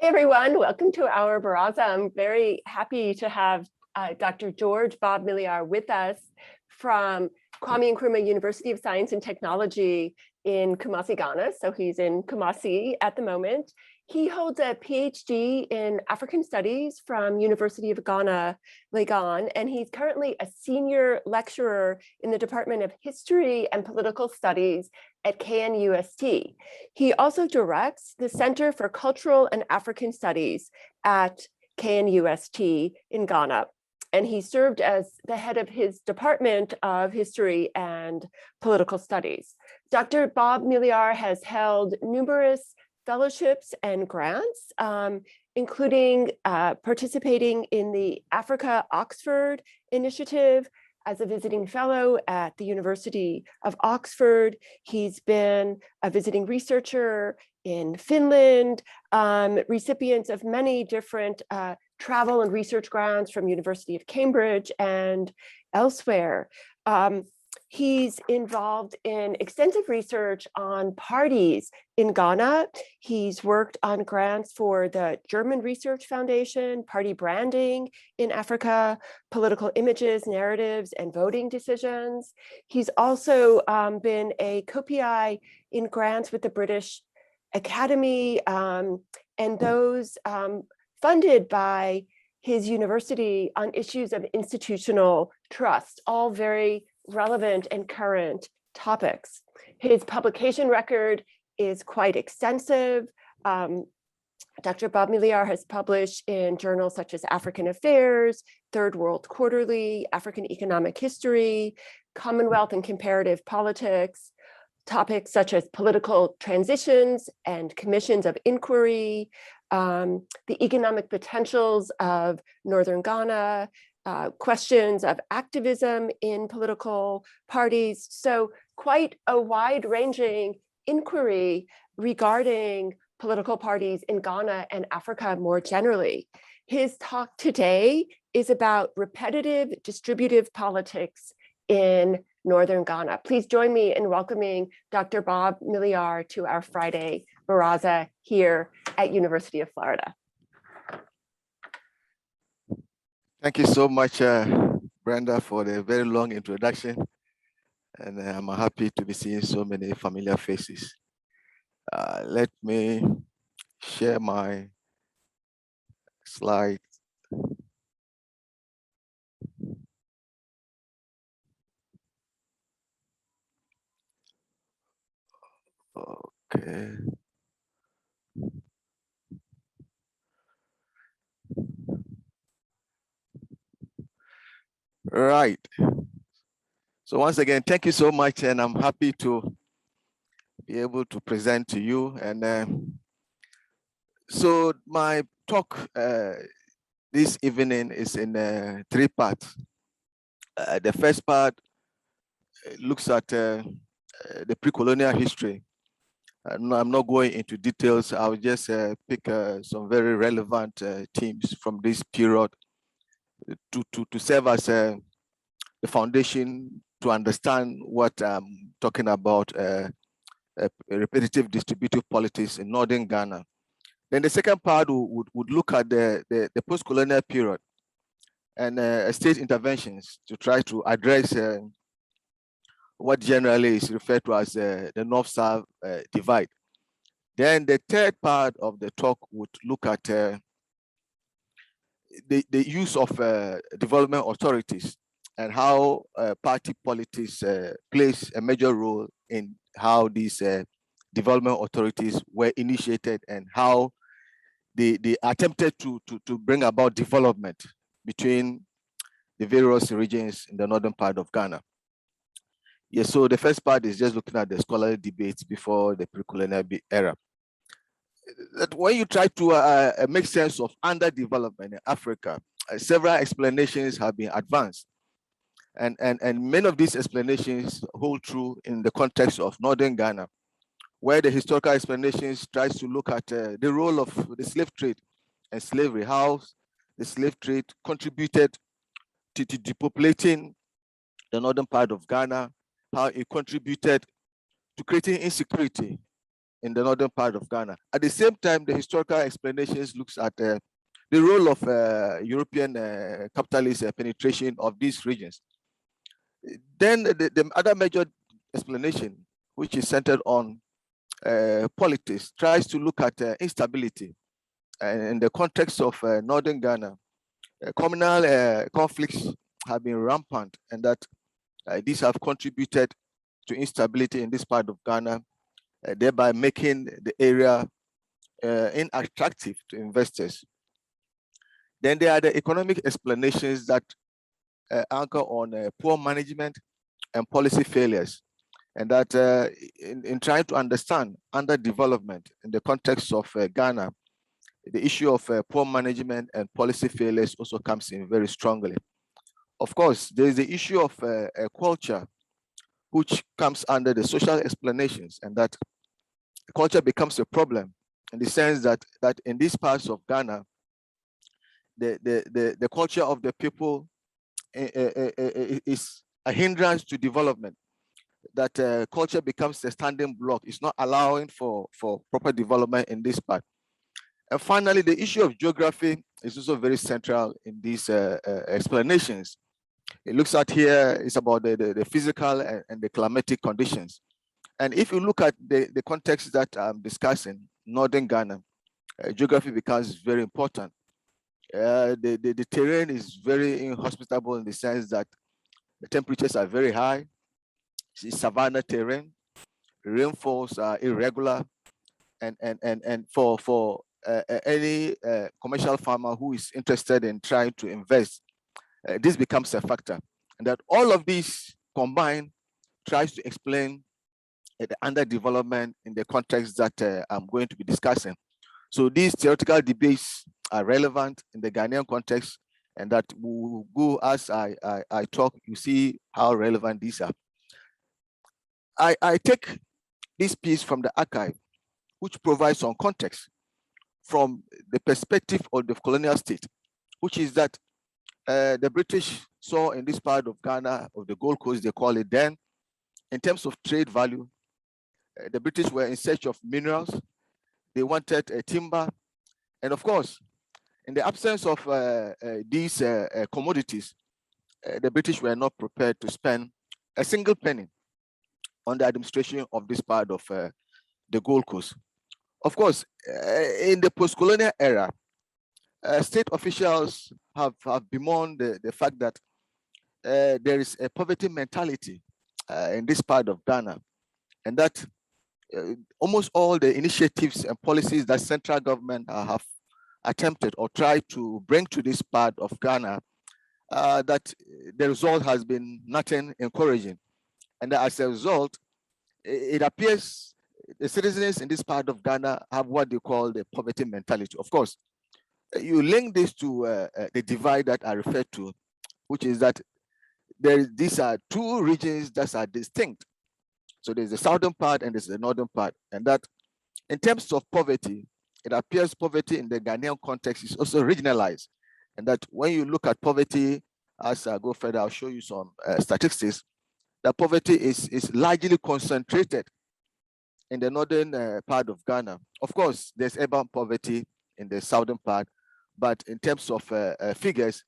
Hi, everyone. Welcome to our Baraza. I'm very happy to have Dr. George Bob-Milliar with us from Kwame Nkrumah University of Science and Technology in Kumasi, Ghana. So he's in Kumasi at the moment. He holds a PhD in African Studies from University of Ghana, Legon, and he's currently a senior lecturer in the Department of History and Political Studies at KNUST. He also directs the Center for Cultural and African Studies at KNUST in Ghana. And he served as the head of his Department of History and Political Studies. Dr. Bob-Milliar has held numerous fellowships and grants, including participating in the Africa Oxford Initiative as a visiting fellow at the University of Oxford. He's been a visiting researcher in Finland, recipients of many different travel and research grants from University of Cambridge and elsewhere. He's involved in extensive research on parties in Ghana. He's worked on grants for the German Research Foundation, party branding in Africa, political images, narratives, and voting decisions. He's also been a co-PI in grants with the British Academy, and those funded by his university on issues of institutional trust, all very relevant and current topics. His publication record is quite extensive. Dr. Bob-Milliar has published in journals such as African Affairs, Third World Quarterly, African Economic History, Commonwealth and Comparative Politics, topics such as political transitions and commissions of inquiry, the economic potentials of Northern Ghana, questions of activism in political parties. So quite a wide-ranging inquiry regarding political parties in Ghana and Africa more generally. His talk today is about repetitive distributive politics in Northern Ghana. Please join me in welcoming Dr. Bob-Milliar to our Friday Baraza here at University of Florida. Thank you so much, Brenda, for the very long introduction. And I'm happy to be seeing so many familiar faces. Let me share my slide. Okay. Right. So once again, thank you so much, and I'm happy to be able to present to you. And so my talk this evening is in 3 parts. The first part looks at the pre-colonial history. I'm not going into details. I'll just pick some very relevant themes from this period to serve as the foundation to understand what I'm talking about, repetitive distributive politics in Northern Ghana. Then the second part would look at the post-colonial period and state interventions to try to address what generally is referred to as the North-South divide. Then the third part of the talk would look at the use of development authorities and how party politics plays a major role in how these development authorities were initiated and how they attempted to bring about development between the various regions in the northern part of Ghana. Yes, so the first part is just looking at the scholarly debates before the pre-colonial era. That when you try to make sense of underdevelopment in Africa, several explanations have been advanced. And many of these explanations hold true in the context of Northern Ghana, where the historical explanations tries to look at the role of the slave trade and slavery, how the slave trade contributed to depopulating the northern part of Ghana, how it contributed to creating insecurity in the northern part of Ghana. At the same time, the historical explanations looks at the role of European capitalist penetration of these regions. Then the other major explanation, which is centered on politics, tries to look at instability in the context of northern Ghana. Communal conflicts have been rampant, and that these have contributed to instability in this part of Ghana, thereby making the area unattractive to investors. Then there are the economic explanations that anchor on poor management and policy failures, and that in trying to understand underdevelopment in the context of Ghana, the issue of poor management and policy failures also comes in very strongly. Of course, there is the issue of culture, which comes under the social explanations, and that culture becomes a problem in the sense that in these parts of Ghana, the culture of the people is a hindrance to development. That culture becomes a standing block. It's not allowing for proper development in this part. And finally, the issue of geography is also very central in these explanations. It looks at here, it's about the physical and the climatic conditions. And if you look at the context that I'm discussing, northern Ghana, geography becomes very important. The terrain is very inhospitable in the sense that the temperatures are very high. It's savanna terrain, rainfalls are irregular, and for any commercial farmer who is interested in trying to invest, this becomes a factor. And that all of these combined tries to explain the underdevelopment in the context that I'm going to be discussing. So these theoretical debates are relevant in the Ghanaian context, and that will go as I talk, you see how relevant these are. I take this piece from the archive, which provides some context from the perspective of the colonial state, which is that the British saw in this part of Ghana, of the Gold Coast, they call it then, in terms of trade value, the British were in search of minerals. They wanted timber. And of course, in the absence of these commodities, the British were not prepared to spend a single penny on the administration of this part of the Gold Coast. Of course, in the post-colonial era, state officials have bemoaned the fact that there is a poverty mentality in this part of Ghana, and that almost all the initiatives and policies that central government have attempted or tried to bring to this part of Ghana, that the result has been nothing encouraging. And as a result, it appears the citizens in this part of Ghana have what they call the poverty mentality. Of course, you link this to the divide that I referred to, which is that these are two regions that are distinct. So there's the southern part and there's the northern part. And that in terms of poverty, it appears poverty in the Ghanaian context is also regionalized. And that when you look at poverty, as I go further, I'll show you some statistics, that poverty is largely concentrated in the northern part of Ghana. Of course, there's urban poverty in the southern part, but in terms of figures,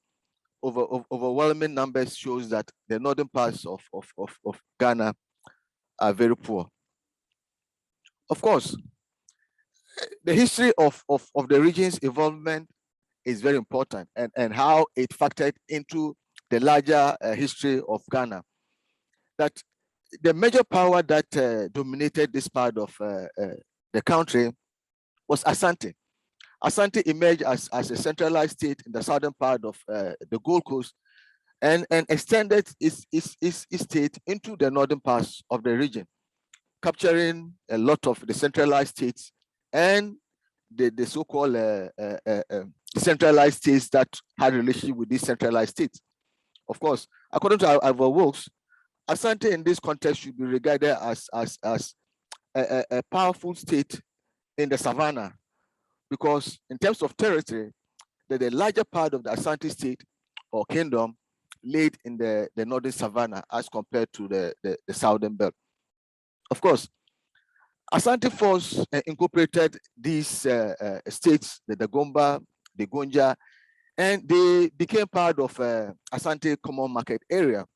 overwhelming numbers shows that the northern parts of Ghana are very poor. Of course, the history of the region's involvement is very important, and how it factored into the larger history of Ghana. That the major power that dominated this part of the country was Asante. Asante emerged as a centralized state in the southern part of the Gold Coast, and extended its state into the northern parts of the region, capturing a lot of the centralized states and the so-called centralized states that had relationship with these centralized states. Of course, according to our works, Asante in this context should be regarded as a powerful state in the savannah, because in terms of territory, the larger part of the Asante state or kingdom laid in the northern savannah as compared to the southern belt. Of course, Asante Force incorporated these states, the Dagomba, the Gonja, and they became part of Asante Common Market Area.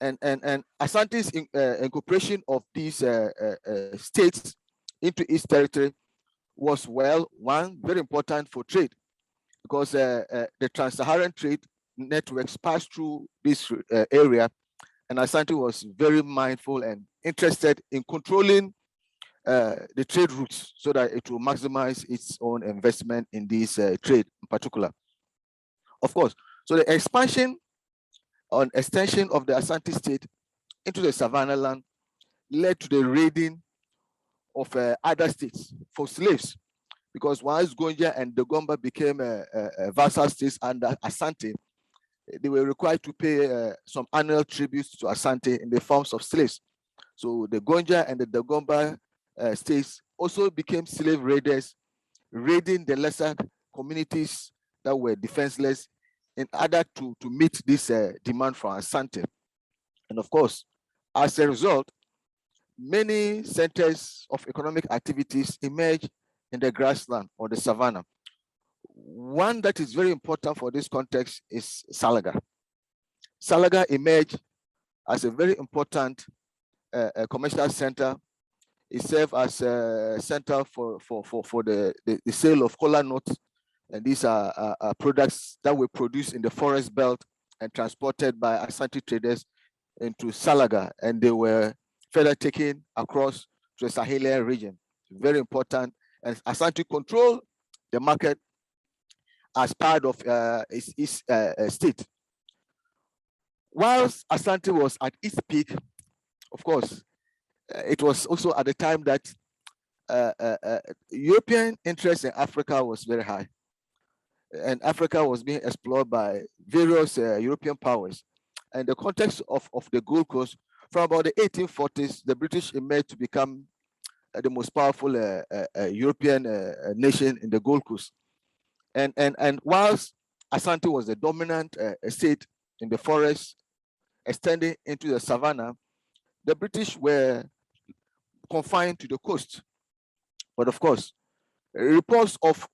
And Asante's incorporation of these states into its territory was, well, one, very important for trade, because the trans-Saharan trade networks passed through this area, and Asante was very mindful and interested in controlling the trade routes so that it will maximize its own investment in this trade in particular. Of course, so the expansion on extension of the Asante state into the Savannah land led to the raiding of other states for slaves, because once Gonja and Dagomba became vassal states under Asante, they were required to pay some annual tributes to Asante in the forms of slaves. So the Gonja and the Dagomba states also became slave raiders, raiding the lesser communities that were defenseless in order to meet this demand from Asante. And of course, as a result, many centers of economic activities emerged in the grassland or the savannah. One that is very important for this context is Salaga. Salaga emerged as a very important commercial center. It served as a center for the sale of kola nuts, and these are products that were produced in the forest belt and transported by Asante traders into Salaga, and they were further taken across to the Sahelian region. Very important, and Asante controlled the market as part of its state. Whilst Asante was at its peak, of course, it was also at the time that European interest in Africa was very high, and Africa was being explored by various European powers. And the context of the Gold Coast, from about the 1840s, the British emerged to become the most powerful European nation in the Gold Coast. And whilst Asante was the dominant state in the forest, extending into the savannah, the British were confined to the coast. But of course, reports of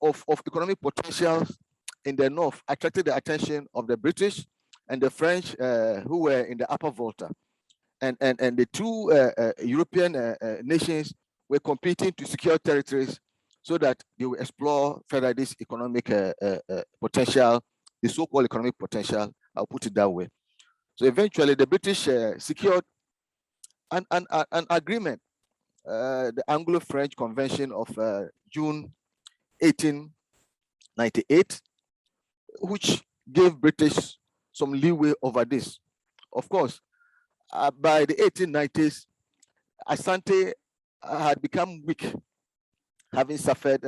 economic potentials in the north attracted the attention of the British and the French, who were in the upper Volta. And the two European nations were competing to secure territories so that they will explore further this economic potential, the so-called economic potential, I'll put it that way. So eventually the British secured an agreement, the Anglo-French Convention of June 1898, which gave British some leeway over this. Of course, by the 1890s, Asante had become weak, having suffered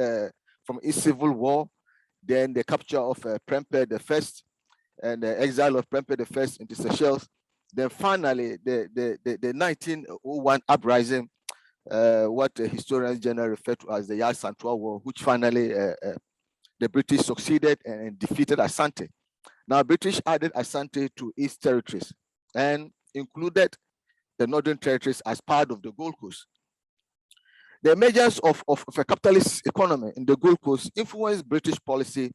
from its civil war, then the capture of Prempeh I, and the exile of Prempeh I into Seychelles. Then finally, the 1901 uprising, what historians generally refer to as the Yad Santua War, which finally the British succeeded and defeated Asante. Now, British added Asante to its territories and included the Northern Territories as part of the Gold Coast. The emergence of a capitalist economy in the Gold Coast influenced British policy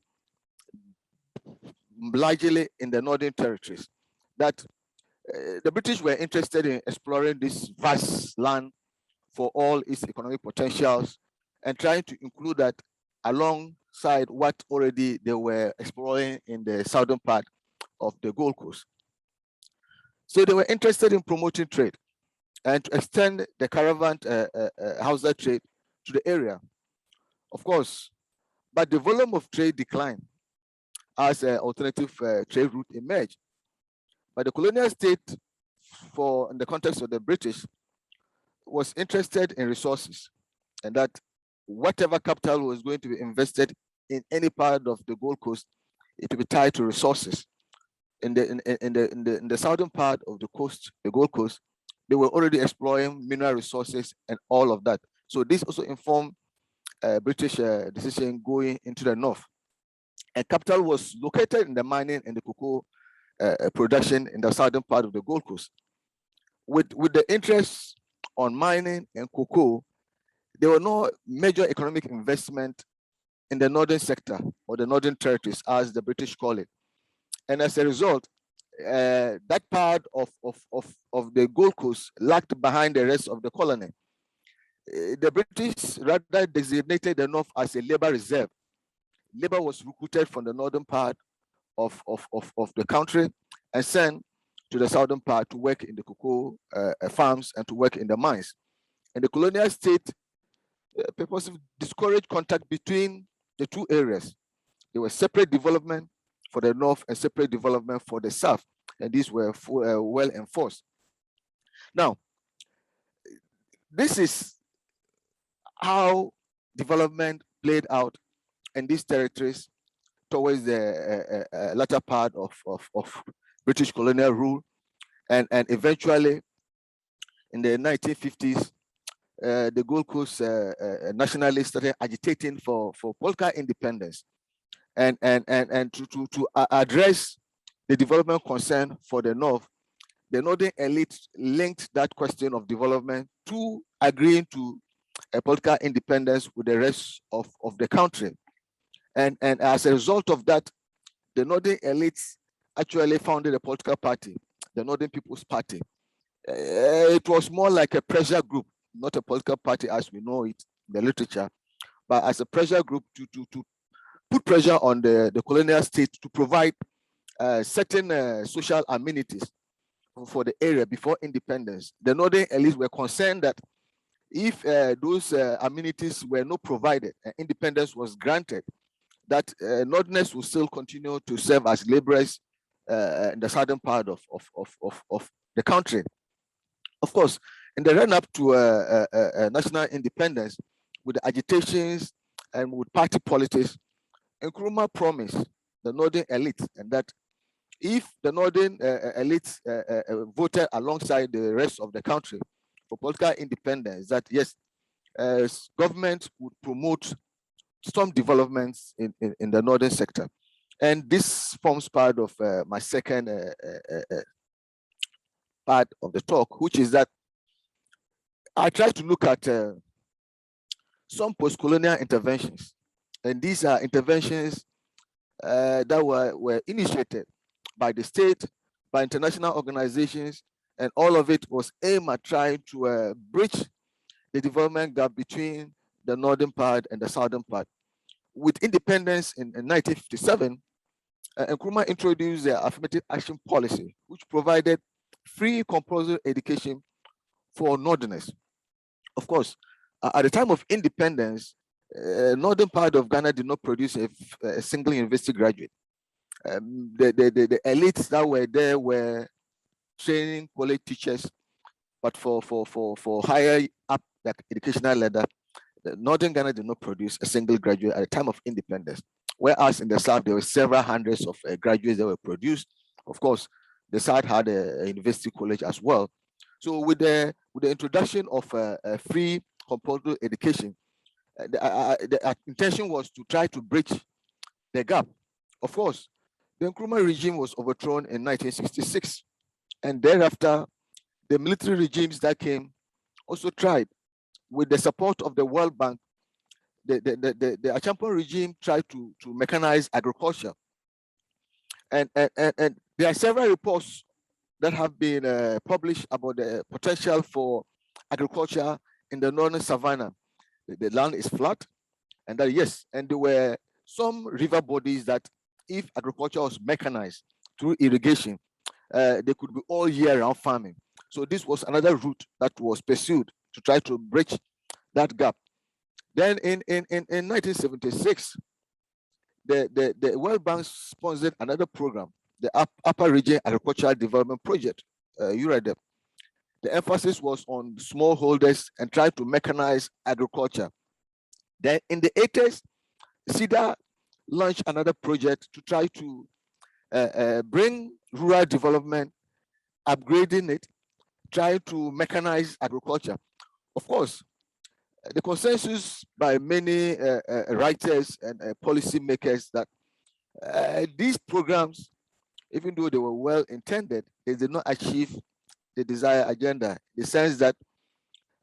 largely in the Northern Territories. That the British were interested in exploring this vast land for all its economic potentials and trying to include that alongside what already they were exploring in the southern part of the Gold Coast. So they were interested in promoting trade and to extend the caravan Hausa trade to the area. Of course, but the volume of trade declined as an alternative trade route emerged. But the colonial state, in the context of the British, was interested in resources, and that whatever capital was going to be invested in any part of the Gold Coast, it would be tied to resources. In the southern part of the coast, the Gold Coast, they were already exploring mineral resources and all of that. So this also informed British decision going into the north. And capital was located in the mining and the cocoa production in the southern part of the Gold Coast. With the interest on mining and cocoa, there were no major economic investment in the northern sector or the northern territories, as the British call it. And as a result, that part of the Gold Coast lagged behind the rest of the colony. The British rather designated the North as a labor reserve. Labor was recruited from the northern part of the country and sent to the southern part to work in the cocoa farms and to work in the mines. And the colonial state purposely discouraged contact between the two areas. There was separate development for the north and separate development for the south, and these were well enforced. Now, this is how development played out in these territories towards the latter part of British colonial rule, and eventually in the 1950s, the Gold Coast nationalists started agitating for political independence, and to address the development concern for the North. The northern elite linked that question of development to agreeing to a political independence with the rest of the country. And as a result of that, the northern elites actually founded a political party, the Northern People's Party. It was more like a pressure group, not a political party as we know it in the literature, but as a pressure group to put pressure on the colonial state to provide certain social amenities for the area before independence. The northern elites were concerned that if those amenities were not provided and independence was granted, that northerners will still continue to serve as laborers in the southern part of the country. Of course, in the run-up to national independence, with the agitations and with party politics, Nkrumah promised the northern elite, and that if the northern elites voted alongside the rest of the country for political independence, that yes, government would promote some developments in the northern sector. And this forms part of my second part of the talk, which is that I try to look at some post-colonial interventions. And these are interventions that were initiated by the state, by international organizations, and all of it was aimed at trying to bridge the development gap between the northern part and the southern part. With independence in 1957, Nkrumah introduced the affirmative action policy, which provided free compulsory education for northerners. Of course, at the time of independence, northern part of Ghana did not produce a single university graduate. The elites that were there were training college teachers, but for higher up the educational ladder, northern Ghana did not produce a single graduate at the time of independence. Whereas in the south, there were several hundreds of graduates that were produced. Of course, the south had a university college as well. So with the introduction of a free compulsory education, the intention was to try to bridge the gap. Of course, the Nkrumah regime was overthrown in 1966, and thereafter, the military regimes that came also tried, with the support of the World Bank. The Achampon regime tried to mechanize agriculture, and there are several reports that have been published about the potential for agriculture in the northern savannah. The land is flat, and that yes, and there were some river bodies that if agriculture was mechanized through irrigation, they could be all year round farming. So this was another route that was pursued to try to bridge that gap. Then in 1976, the World Bank sponsored another program, the Upper Region Agricultural Development Project, URADEP. The emphasis was on smallholders and trying to mechanize agriculture. Then in the 80s, SADA launched another project to try to bring rural development, upgrading it, trying to mechanize agriculture. Of course, the consensus by many writers and policymakers that these programs, even though they were well intended, they did not achieve the desired agenda. In the sense that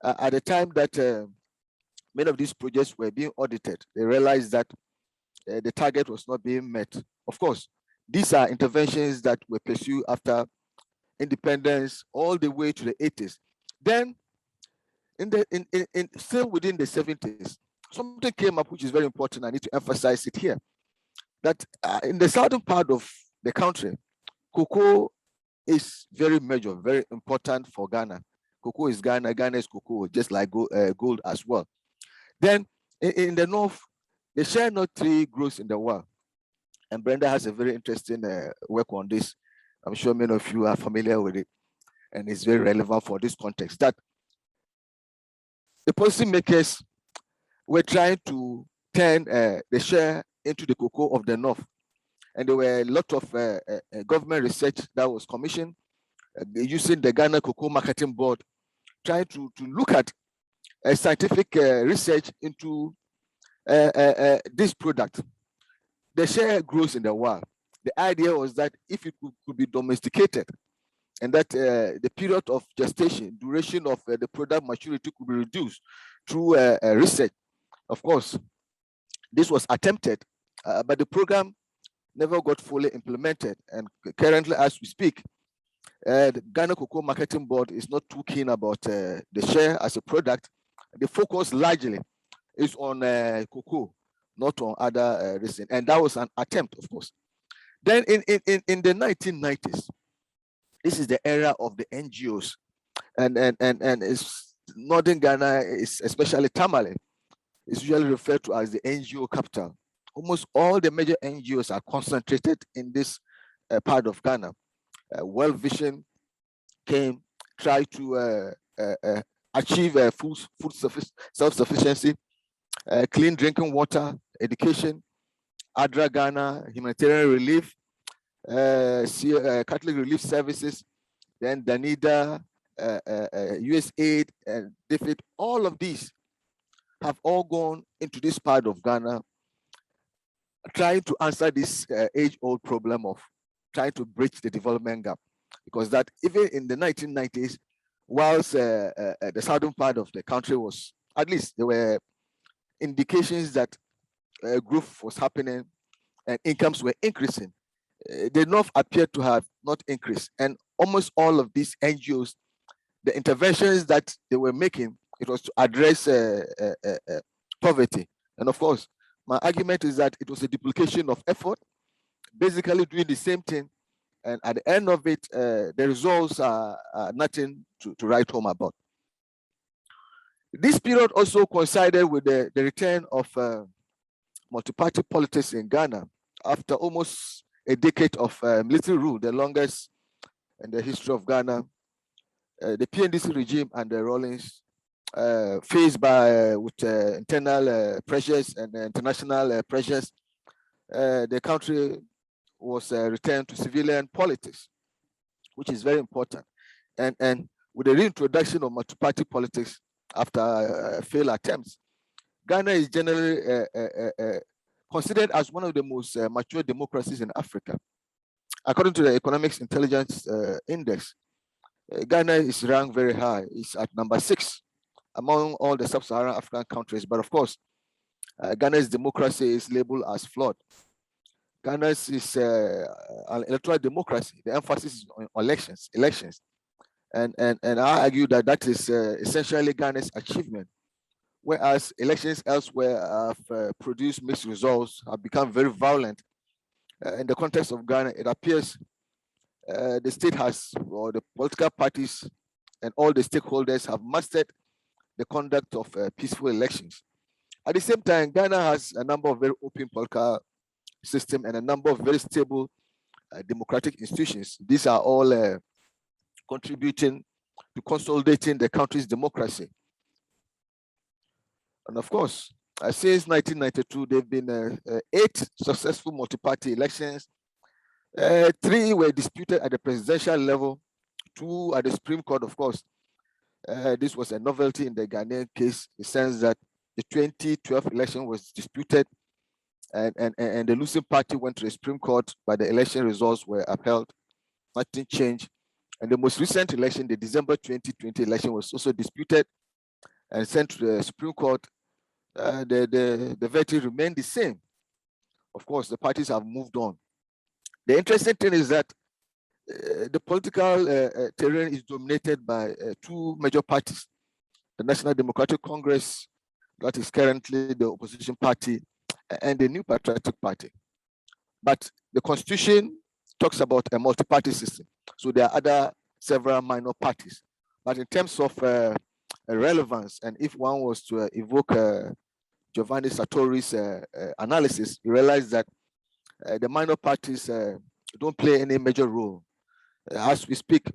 at the time that many of these projects were being audited. They realized that the target was not being met. Of course, these are interventions that were pursued after independence all the way to the 80s. Then, still within the 70s, something came up which is very important. I need to emphasize it here. That in the southern part of the country, cocoa is very major, very important for Ghana. Cocoa is Ghana, Ghana is cocoa, just like gold as well. Then in the north, the shea nut tree grows in the world. And Brenda has a very interesting work on this. I'm sure many of you are familiar with it. And it's very relevant for this context, that the policymakers were trying to turn the shea into the cocoa of the north. And there were a lot of government research that was commissioned using the Ghana Cocoa Marketing Board, trying to look at scientific research into this product. The shea grows in the wild. The idea was that if it could be domesticated, and that the period of gestation, duration of the product maturity could be reduced through research. Of course, this was attempted, but the program never got fully implemented. And currently, as we speak, the Ghana Cocoa Marketing Board is not too keen about the shea as a product. The focus largely is on cocoa, not on other reasons. And that was an attempt, of course. Then in the 1990s, this is the era of the NGOs, and it's Northern Ghana is especially Tamale is usually referred to as the NGO capital. Almost all the major NGOs are concentrated in this part of Ghana. World Vision came, tried to achieve food self-sufficiency, clean drinking water, education, ADRA Ghana, humanitarian relief, Catholic Relief Services, then Danida, USAID, and DFID. All of these have all gone into this part of Ghana, trying to answer this age-old problem of trying to bridge the development gap. Because that even in the 1990s, whilst the southern part of the country was, at least there were indications that growth was happening and incomes were increasing, the north appeared to have not increased. And almost all of these NGOs, the interventions that they were making, it was to address poverty. And of course, my argument is that it was a duplication of effort, basically doing the same thing. And at the end of it, the results are nothing to write home about. This period also coincided with the return of multi-party politics in Ghana after almost a decade of military rule, the longest in the history of Ghana. The PNDC regime and the rulings faced with internal pressures and international pressures, the country was returned to civilian politics, which is very important. And with the reintroduction of multi-party politics after failed attempts, Ghana is generally considered as one of the most mature democracies in Africa. According to the Economics Intelligence Index, Ghana is ranked very high. It's at number 6 among all the sub-Saharan African countries. But of course, Ghana's democracy is labeled as flawed. Ghana's is an electoral democracy. The emphasis is on elections. And I argue that that is essentially Ghana's achievement. Whereas elections elsewhere have produced mixed results, have become very violent. In the context of Ghana, it appears the state has, or the political parties and all the stakeholders have mastered the conduct of peaceful elections. At the same time, Ghana has a number of very open political system and a number of very stable democratic institutions. These are all contributing to consolidating the country's democracy. And of course, since 1992, there have been 8 successful multi-party elections. 3 were disputed at the presidential level, 2 at the Supreme Court, of course. This was a novelty in the Ghanaian case, in the sense that the 2012 election was disputed and the losing party went to the Supreme Court, but the election results were upheld. Nothing changed. And the most recent election, the December 2020 election, was also disputed and sent to the Supreme Court, the verdict remained the same. Of course, the parties have moved on. The interesting thing is that the political terrain is dominated by two major parties: the National Democratic Congress, that is currently the opposition party, and the New Patriotic Party. But the Constitution talks about a multi-party system. So there are several minor parties. But in terms of relevance, and if one was to evoke Giovanni Sartori's analysis, you realize that the minor parties don't play any major role. As we speak,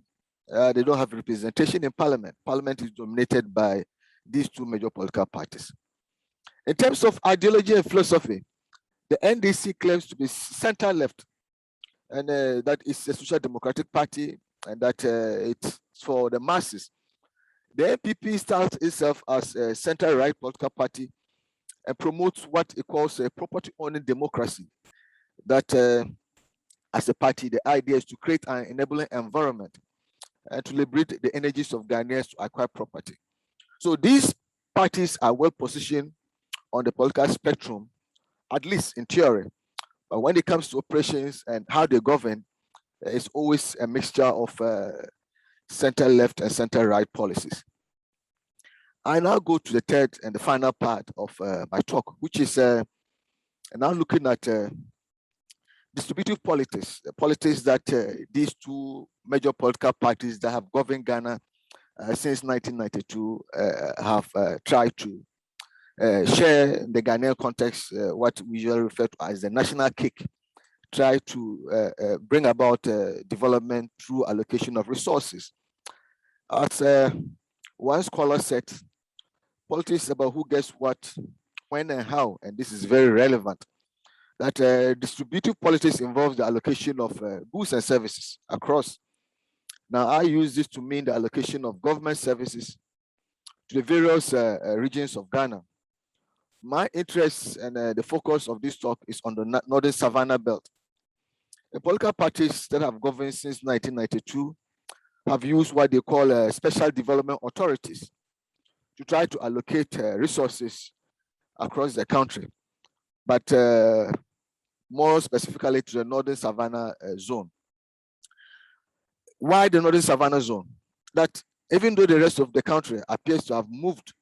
they don't have representation in parliament. Parliament is dominated by these two major political parties. In terms of ideology and philosophy, the NDC claims to be center-left, and that is a social democratic party, and that it's for the masses. The NPP starts itself as a center-right political party and promotes what it calls a property-owning democracy. That as a party, the idea is to create an enabling environment and to liberate the energies of Ghanaians to acquire property. So these parties are well positioned on the political spectrum, at least in theory. But when it comes to operations and how they govern, it's always a mixture of center-left and center-right policies. I now go to the third and the final part of my talk, which is now looking at distributive politics, politics that these two major political parties that have governed Ghana since 1992 have tried to share in the Ghanaian context what we usually refer to as the national cake, try to bring about development through allocation of resources. As one scholar said, politics is about who gets what, when and how, and this is very relevant. That distributive politics involves the allocation of goods and services across. Now, I use this to mean the allocation of government services to the various regions of Ghana. My interest and the focus of this talk is on the Northern Savannah Belt. The political parties that have governed since 1992 have used what they call special development authorities to try to allocate resources across the country, but more specifically to the Northern Savannah zone. Why the Northern Savannah zone? That even though the rest of the country appears to have moved,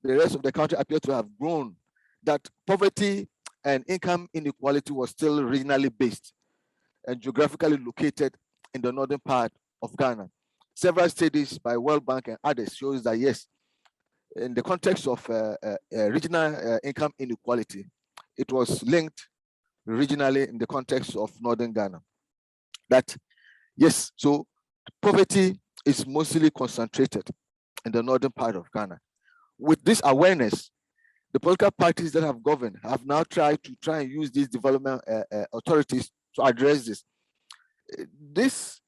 the rest of the country appears to have grown, that poverty and income inequality was still regionally based and geographically located in the northern part of Ghana. Several studies by World Bank and others shows that yes, in the context of regional income inequality, it was linked regionally in the context of northern Ghana. That yes, so poverty is mostly concentrated in the northern part of Ghana. With this awareness, the political parties that have governed have now tried and use these development authorities to address this. This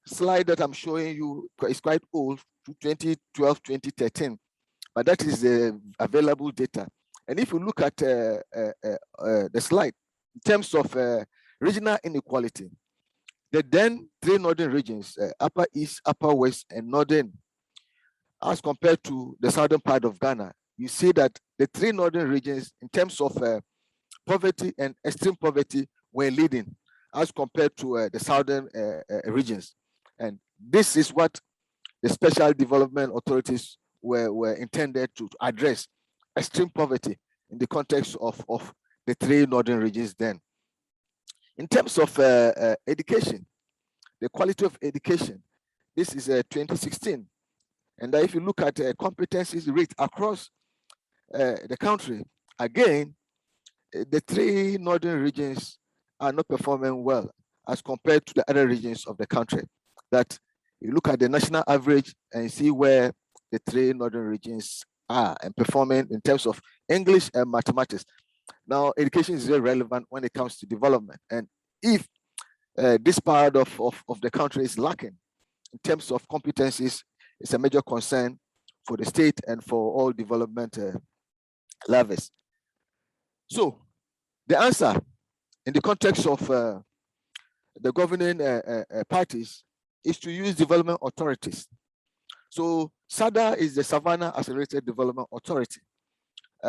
slide that I'm showing you is quite old, 2012, 2013, but that is the available data. And if you look at the slide, in terms of regional inequality, the then three northern regions, Upper East, Upper West, and Northern, as compared to the southern part of Ghana, you see that the three northern regions, in terms of poverty and extreme poverty, were leading as compared to the southern regions. And this is what the special development authorities were intended to address, extreme poverty in the context of the three northern regions then. In terms of education, the quality of education, this is 2016. And if you look at competencies rate across the country, again, the three northern regions are not performing well as compared to the other regions of the country. That you look at the national average and see where the three northern regions are and performing in terms of English and mathematics. Now, education is very relevant when it comes to development. And if this part of the country is lacking in terms of competencies, it's a major concern for the state and for all development levels. So the answer in the context of the governing parties is to use development authorities. So SADA is the Savannah Accelerated Development Authority.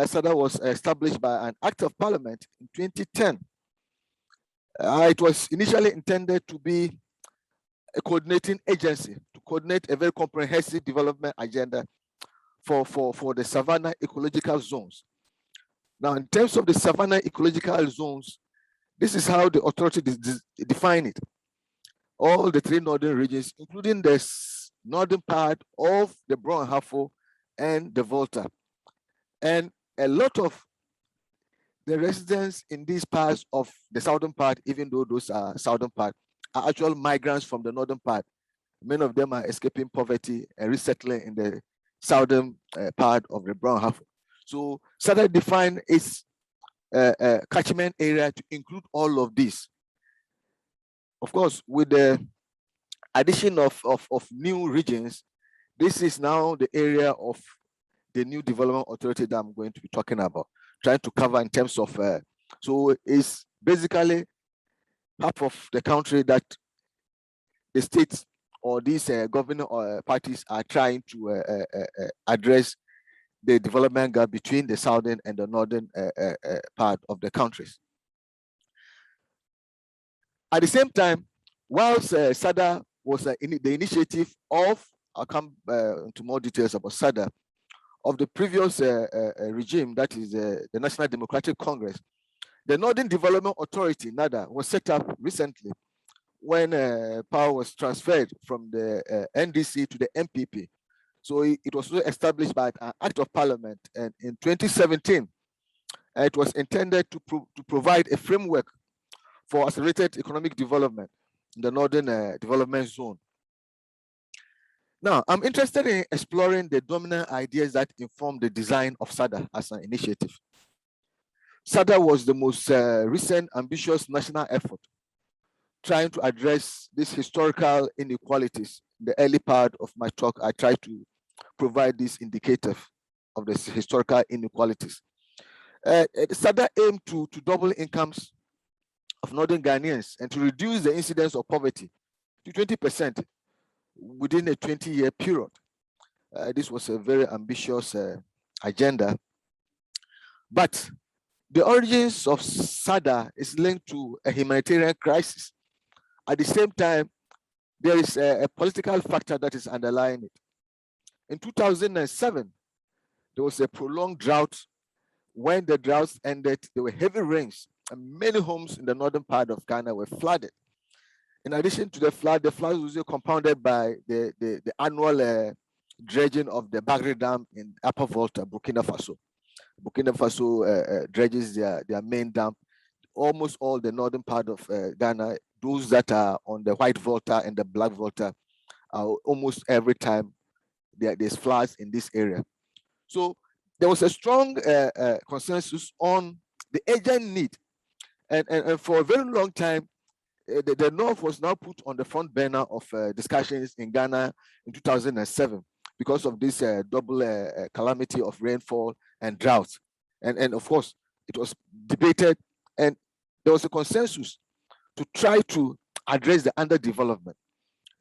SADA was established by an act of parliament in 2010. It was initially intended to be a coordinating agency to coordinate a very comprehensive development agenda for the savanna ecological zones. Now, in terms of the savanna ecological zones, this is how the authority define it. All the three northern regions, including the northern part of the Brown Hafo and the Volta. And a lot of the residents in these parts of the southern part, even though those are southern part, are actual migrants from the northern part. Many of them are escaping poverty and resettling in the southern part of the Brown Hafo. So SADA defined its catchment area to include all of these. Of course, with the addition of new regions, this is now the area of the new development authority that I'm going to be talking about, trying to cover in terms of, so it's basically half of the country that the states or these governing parties are trying to address the development gap between the southern and the northern part of the countries. At the same time, whilst SADA was the initiative of, I'll come into more details about SADA, of the previous regime, that is the National Democratic Congress, the Northern Development Authority, NADA, was set up recently when power was transferred from the NDC to the MPP. So it was established by an act of parliament, and in 2017, it was intended to provide a framework for accelerated economic development in the Northern Development Zone. Now, I'm interested in exploring the dominant ideas that inform the design of SADA as an initiative. SADA was the most recent ambitious national effort trying to address these historical inequalities. In the early part of my talk, I tried to provide this indicator of the historical inequalities. SADA aimed to double incomes of Northern Ghanaians and to reduce the incidence of poverty to 20% within a 20-year period. This was a very ambitious agenda. But the origins of SADA is linked to a humanitarian crisis. At the same time, there is a political factor that is underlying it. In 2007, there was a prolonged drought. When the drought ended, there were heavy rains, and many homes in the northern part of Ghana were flooded. In addition to the flood was compounded by the annual dredging of the Bagre Dam in Upper Volta, Burkina Faso. Burkina Faso dredges their main dam. Almost all the northern part of Ghana, those that are on the White Volta and the Black Volta, almost every time there's floods in this area. So there was a strong consensus on the urgent need. And for a very long time, the North was now put on the front burner of discussions in Ghana in 2007 because of this double calamity of rainfall and drought. And of course, it was debated, and there was a consensus to try to address the underdevelopment.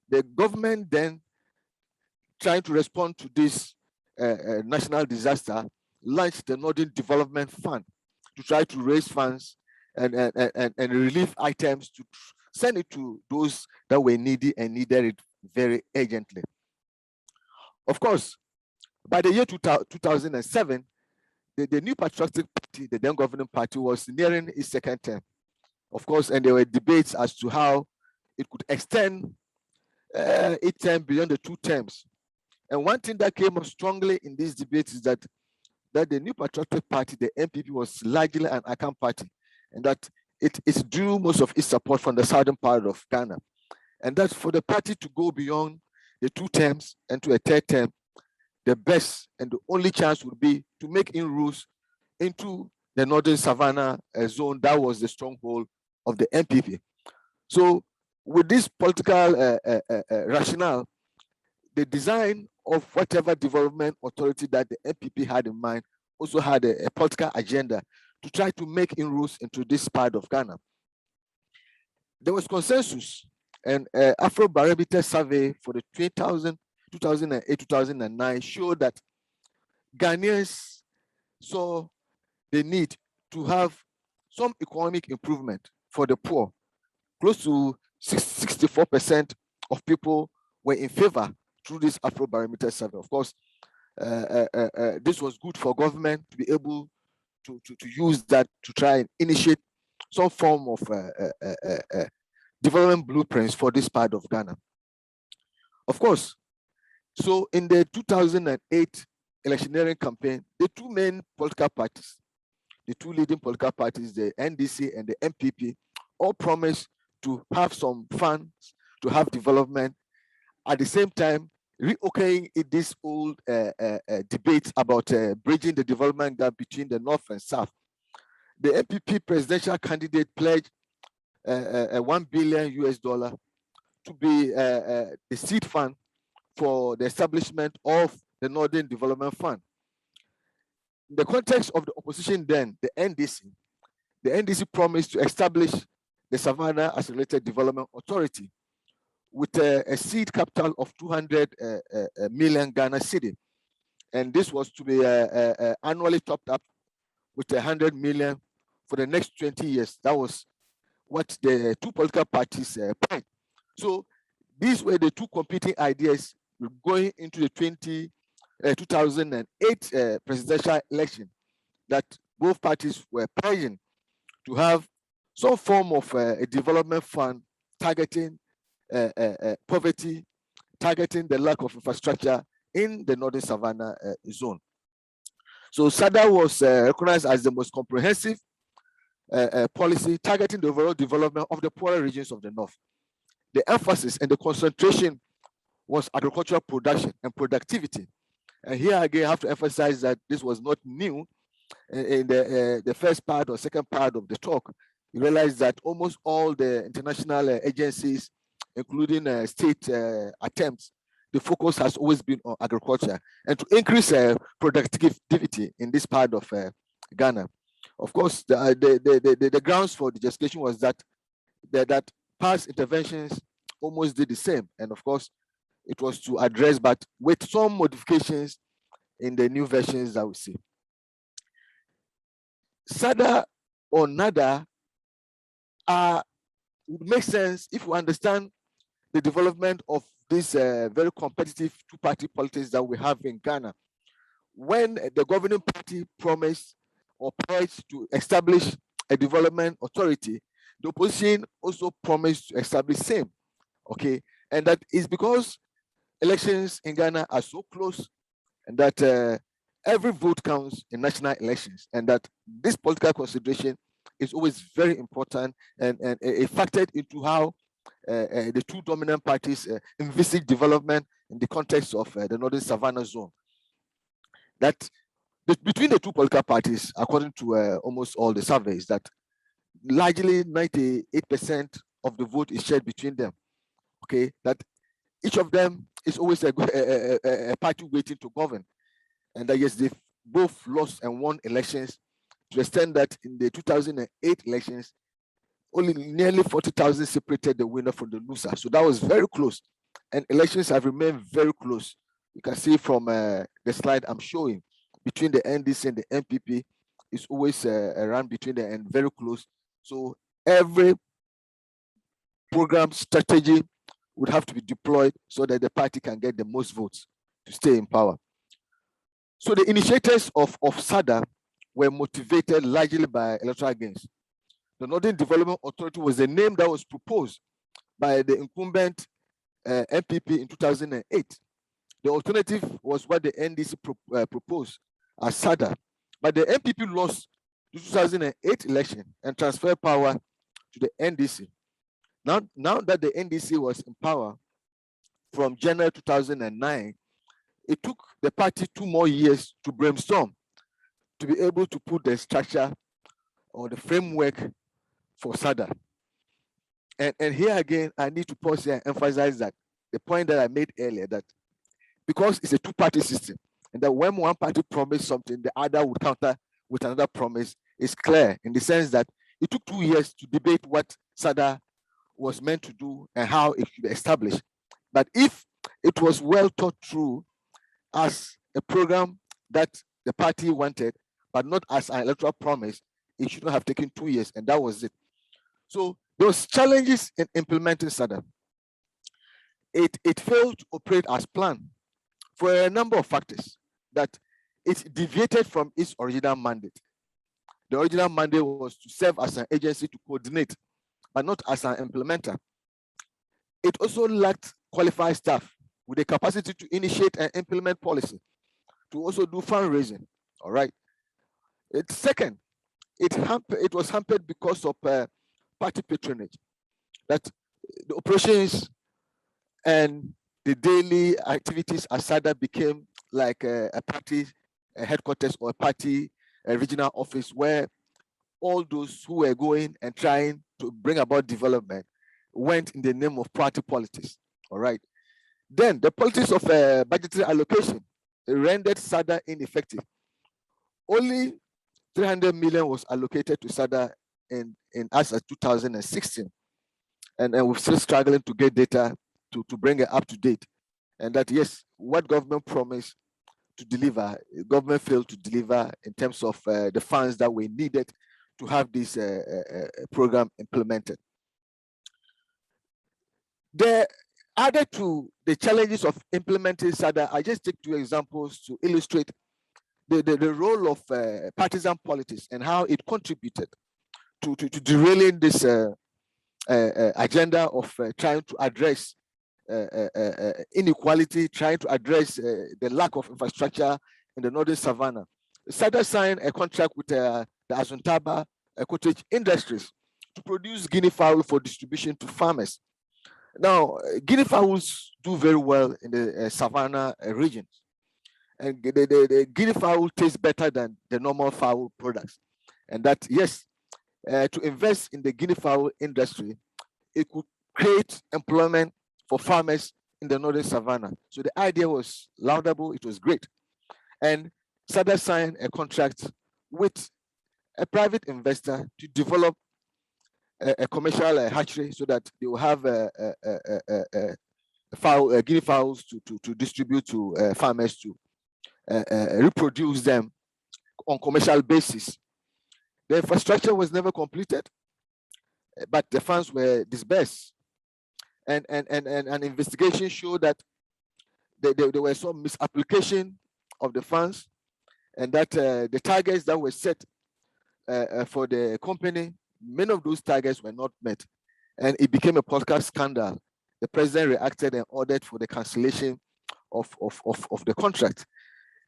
The government then, trying to respond to this national disaster, launched the Northern Development Fund to try to raise funds and relief items to send it to those that were needy and needed it very urgently. Of course, by the year 2007, the new patriotic party, the then governing party, was nearing its second term. Of course, and there were debates as to how it could extend its term beyond the 2 terms. And one thing that came up strongly in these debates is that the new patriotic party, the MPP, was largely an Akan party, and that it drew most of its support from the southern part of Ghana. And that for the party to go beyond the 2 terms and to a 3rd term, the best and the only chance would be to make inroads into the northern savannah zone that was the stronghold of the MPP. So with this political rationale, the design of whatever development authority that the MPP had in mind also had a political agenda to try to make inroads into this part of Ghana. There was consensus, and Afrobarometer survey for the 2008-2009 showed that Ghanaians saw the need to have some economic improvement for the poor. Close to 64% of people were in favor through this Afrobarometer survey. Of course, this was good for government to be able to use that to try and initiate some form of development blueprints for this part of Ghana. Of course, so in the 2008 electioneering campaign, the two main political parties, the two leading political parties, the NDC and the MPP, all promised to have some funds to have development. At the same time, reoccurring in this old debate about bridging the development gap between the North and South. The MPP presidential candidate pledged $1 billion to be the seed fund for the establishment of the Northern Development Fund. In the context of the opposition then, the NDC promised to establish the Savannah Accelerated Development Authority with a seed capital of 200 million Ghana cedi. And this was to be annually topped up with 100 million for the next 20 years. That was what the two political parties planned. So these were the two competing ideas going into the 2008 presidential election, that both parties were pledging to have some form of a development fund targeting poverty, targeting the lack of infrastructure in the Northern Savannah zone. So SADA was recognized as the most comprehensive policy targeting the overall development of the poorer regions of the North. The emphasis and the concentration was agricultural production and productivity. And here again, I have to emphasize that this was not new. In the first part or second part of the talk, you realize that almost all the international agencies, including state attempts, the focus has always been on agriculture and to increase productivity in this part of Ghana. Of course, the grounds for the justification was that past interventions almost did the same. And of course, it was to address, but with some modifications in the new versions that we see. SADA or NADA would make sense if we understand the development of this very competitive two-party politics that we have in Ghana. When the governing party promised or pledged to establish a development authority, the opposition also promised to establish same. Okay, and that is because elections in Ghana are so close, and that every vote counts in national elections, and that this political consideration is always very important and it factored into how the two dominant parties envisage development in the context of the Northern Savannah zone. That between the two political parties, according to almost all the surveys, that largely 98% of the vote is shared between them. Okay, that each of them is always a party waiting to govern, and that yes, they've both lost and won elections, to the extent that in the 2008 elections, only nearly 40,000 separated the winner from the loser. So that was very close, and elections have remained very close. You can see from the slide I'm showing, between the NDC and the MPP, it's always around between them and very close. So every program strategy would have to be deployed so that the party can get the most votes to stay in power. So the initiators of SADA were motivated largely by electoral gains. The Northern Development Authority was the name that was proposed by the incumbent MPP in 2008. The alternative was what the NDC proposed as SADA, but the MPP lost the 2008 election and transferred power to the NDC. Now that the NDC was in power from January 2009, it took the party 2 more years to brainstorm to be able to put the structure or the framework for SADA. And here again, I need to pause here and emphasize that the point that I made earlier, that because it's a two-party system, and that when one party promised something, the other would counter with another promise, is clear in the sense that it took 2 years to debate what SADA was meant to do and how it should be established. But if it was well thought through as a program that the party wanted, but not as an electoral promise. It should not have taken 2 years, and that was it. So those challenges in implementing SADA, it failed to operate as planned for a number of factors, that it deviated from its original mandate. The original mandate was to serve as an agency to coordinate, but not as an implementer. It also lacked qualified staff with the capacity to initiate and implement policy, to also do fundraising. All right. Second, it was hampered because of party patronage, that the operations and the daily activities at SADA became like a party headquarters or a party regional office, where all those who were going and trying to bring about development went in the name of party politics. All right. Then the politics of budgetary allocation rendered SADA ineffective. Only 300 million was allocated to SADA in as of 2016. And we're still struggling to get data to bring it up to date. And that, yes, what government promised to deliver, government failed to deliver in terms of the funds that were needed to have this program implemented. Added to the challenges of implementing SADA, I just take 2 examples to illustrate the role of partisan politics and how it contributed to derailing this agenda of trying to address inequality, trying to address the lack of infrastructure in the northern savannah. SADA signed a contract with the Azuntaba cottage industries to produce guinea fowl for distribution to farmers. Now, guinea fowls do very well in the savannah regions, and the guinea fowl tastes better than the normal fowl products. And that, yes, to invest in the guinea fowl industry, it could create employment for farmers in the northern savannah. So the idea was laudable, it was great. And SADA signed a contract with a private investor to develop a commercial hatchery so that they will have guinea fowls to distribute to farmers to reproduce them on commercial basis. The infrastructure was never completed, but the funds were disbursed. And an investigation showed that there were some misapplication of the funds, and that the targets that were set for the company, many of those targets were not met. And it became a political scandal. The president reacted and ordered for the cancellation of the contract.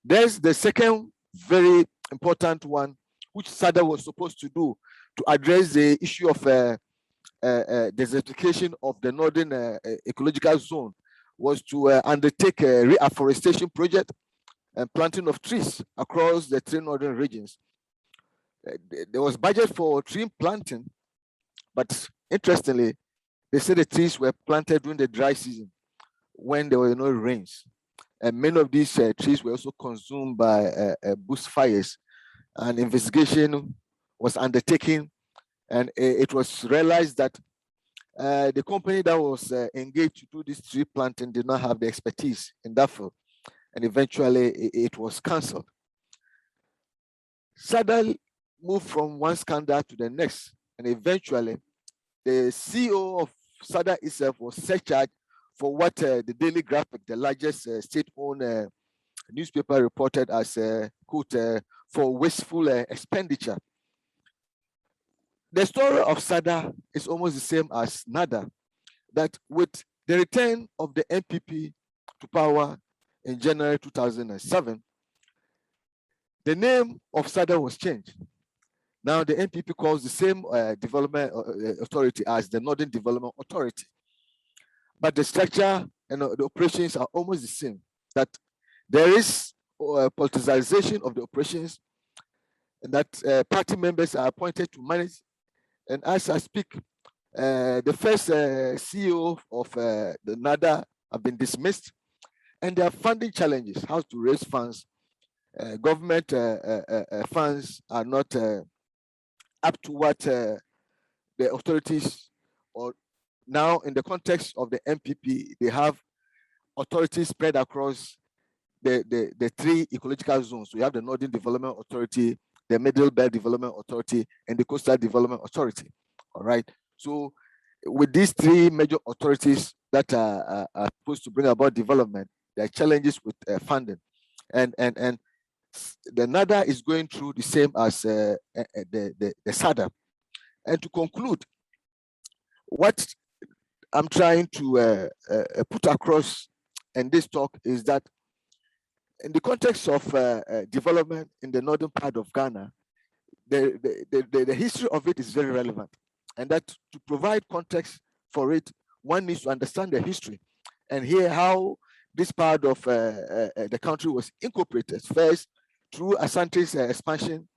There's the second very important one, which SADA was supposed to do to address the issue of desertification of the northern ecological zone, was to undertake a reforestation project and planting of trees across the 3 northern regions. There was budget for tree planting, but interestingly, they said the trees were planted during the dry season when there were no rains. And many of these trees were also consumed by bushfires. An investigation was undertaken, and it was realized that the company that was engaged to do this tree planting did not have the expertise in that field, and eventually it was cancelled. SADA moved from one scandal to the next, and eventually the CEO of SADA itself was surcharged for what the Daily Graphic, the largest state-owned newspaper, reported as quote, for wasteful expenditure. The story of SADA is almost the same as NADA, that with the return of the NPP to power in January 2007, the name of SADA was changed. Now the NPP calls the same development authority as the Northern Development Authority. But the structure and the operations are almost the same, that there is politicization of the operations, and that party members are appointed to manage. And as I speak, the first CEO of the NADA have been dismissed, and there are funding challenges, how to raise funds. Government funds are not up to what the authorities, or now in the context of the NPP, they have authorities spread across the 3 ecological zones. We have the Northern Development Authority, the Middle Belt Development Authority, and the Coastal Development Authority. All right. So with these three major authorities that are supposed to bring about development, there are challenges with funding. And the NADA is going through the same as the SADA. And to conclude, what I'm trying to put across in this talk is that in the context of development in the northern part of Ghana, the history of it is very relevant. And that to provide context for it, one needs to understand the history and hear how this part of the country was incorporated first through Asante's expansion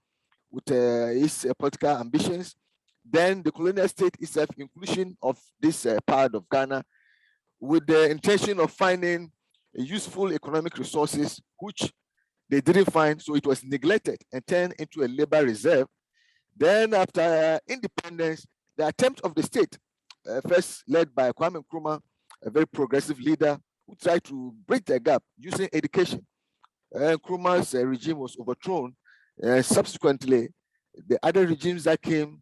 with its political ambitions, then the colonial state itself inclusion of this part of Ghana with the intention of finding useful economic resources, which they didn't find, so it was neglected and turned into a labor reserve. Then after independence, the attempt of the state, first led by Kwame Nkrumah, a very progressive leader who tried to bridge the gap using education. Nkrumah's regime was overthrown. Subsequently, the other regimes that came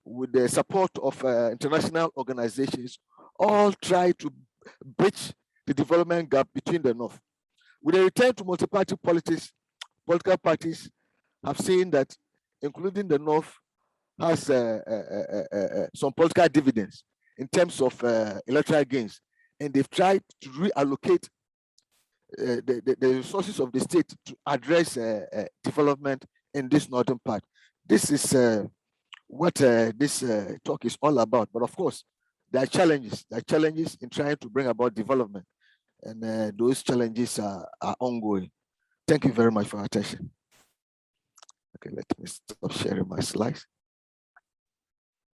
with the support of international organizations all tried to bridge the development gap between the North. With a return to multi-party politics, political parties have seen that, including the North, has some political dividends in terms of electoral gains. And they've tried to reallocate the resources of the state to address development in this northern part. This is what this talk is all about. But of course, there are challenges. There are challenges in trying to bring about development. And those challenges are ongoing. Thank you very much for your attention. Okay, let me stop sharing my slides.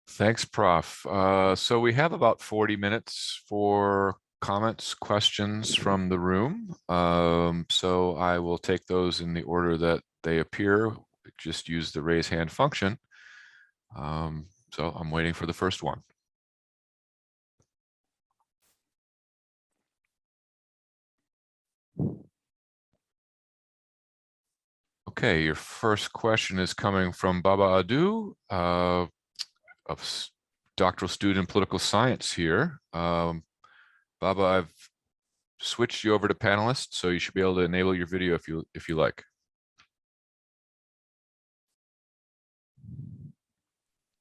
Thanks, Prof. So we have about 40 minutes for comments, questions from the room. So I will take those in the order that they appear. Just use the raise hand function. So I'm waiting for the first one. Okay, your first question is coming from Baba Adu, of doctoral student in political science here. Baba, I've switched you over to panelist, so you should be able to enable your video if you like.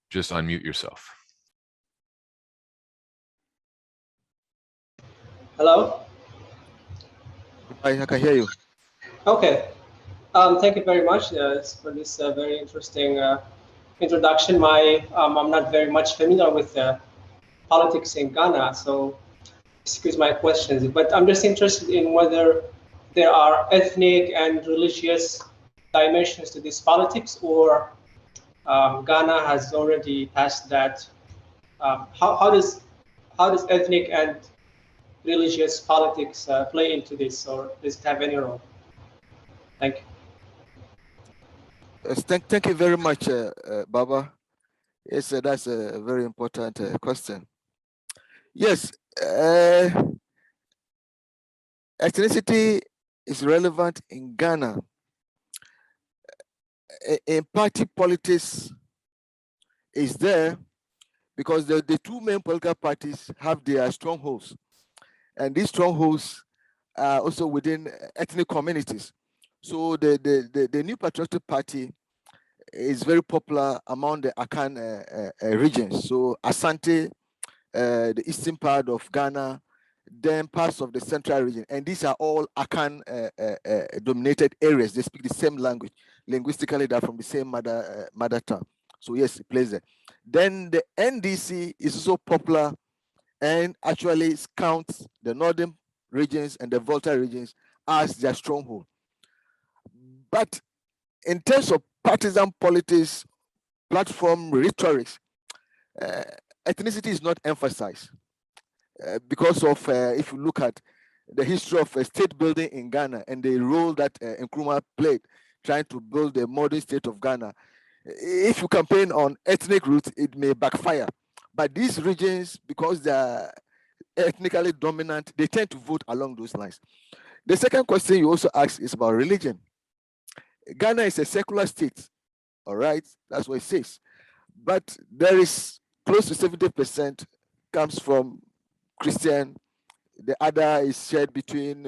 Just unmute yourself. Hello? I can hear you. Okay. Thank you very much for this very interesting introduction. I'm not very much familiar with politics in Ghana, so excuse my questions, but I'm just interested in whether there are ethnic and religious dimensions to this politics, or Ghana has already passed that. How does ethnic and religious politics play into this, or does it have any role? Thank you. Thank you very much, Baba. Yes, that's a very important question. Yes, ethnicity is relevant in Ghana. In party politics is there because the two main political parties have their strongholds. And these strongholds are also within ethnic communities. So the New Patriotic Party is very popular among the Akan regions. So Asante, the eastern part of Ghana, then parts of the central region. And these are all Akan dominated areas. They speak the same language. Linguistically, they're from the same mother tongue. So yes, it plays there. Then the NDC is also popular and actually counts the northern regions and the Volta regions as their stronghold. But in terms of partisan politics, platform rhetorics, ethnicity is not emphasized because of, if you look at the history of state building in Ghana and the role that Nkrumah played trying to build the modern state of Ghana. If you campaign on ethnic roots, it may backfire. But these regions, because they are ethnically dominant, they tend to vote along those lines. The second question you also asked is about religion. Ghana is a secular state, All right, that's what it says. But there is close to 70% comes from Christian. The other is shared between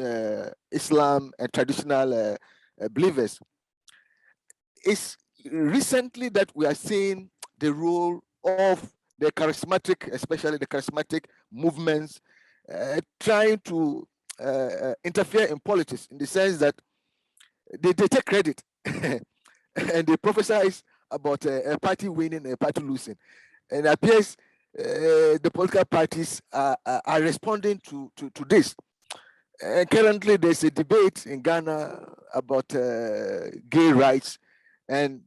Islam and traditional believers. It's recently that we are seeing the role of the charismatic, especially the charismatic movements, trying to interfere in politics in the sense that they take credit and they prophesize about a party winning and a party losing. And it appears the political parties are responding to this. Currently, there's a debate in Ghana about gay rights, and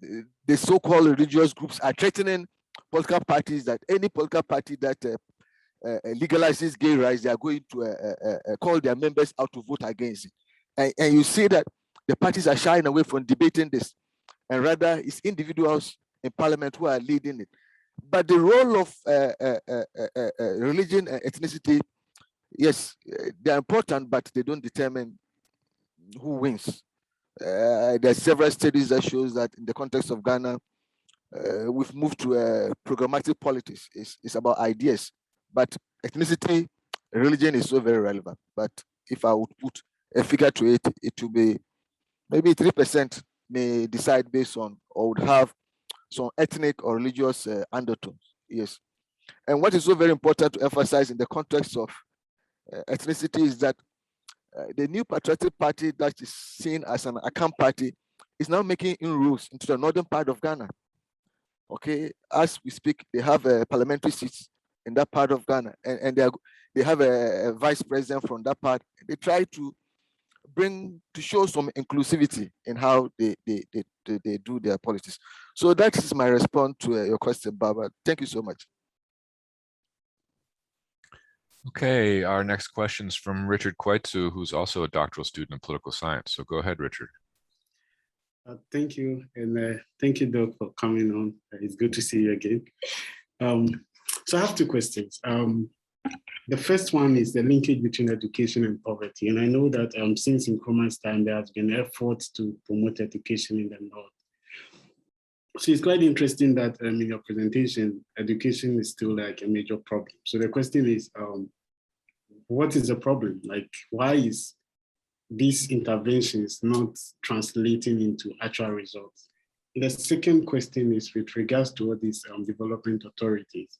the so-called religious groups are threatening political parties that any political party that legalizes gay rights, they are going to call their members out to vote against it. And you see that the parties are shying away from debating this, and rather it's individuals in parliament who are leading it. But the role of religion and ethnicity, yes, they're important, but they don't determine who wins. There are several studies that shows that in the context of Ghana, we've moved to programmatic politics. It's about ideas, but ethnicity, religion is so very relevant. But if I would put a figure to it, it would be maybe 3% may decide based on, or would have some ethnic or religious undertones. Yes. And what is so very important to emphasize in the context of ethnicity is that the new patriotic party that is seen as an account party is now making inroads into the northern part of Ghana. Okay, as we speak, they have parliamentary seats in that part of Ghana, and they have a vice president from that part. They try to show some inclusivity in how they do their politics. So that is my response to your question, Baba. Thank you so much. Okay, our next question is from Richard Kweitzu, who's also a doctoral student in political science. So go ahead, Richard. Thank you, and thank you, Doc, for coming on. It's good to see you again. So I have two questions. The first one is the linkage between education and poverty. And I know that since Nkrumah's time, there has been efforts to promote education in the North. So it's quite interesting that in your presentation, education is still like a major problem. So the question is, what is the problem? Like, why is these interventions not translating into actual results? The second question is with regards to all these development authorities.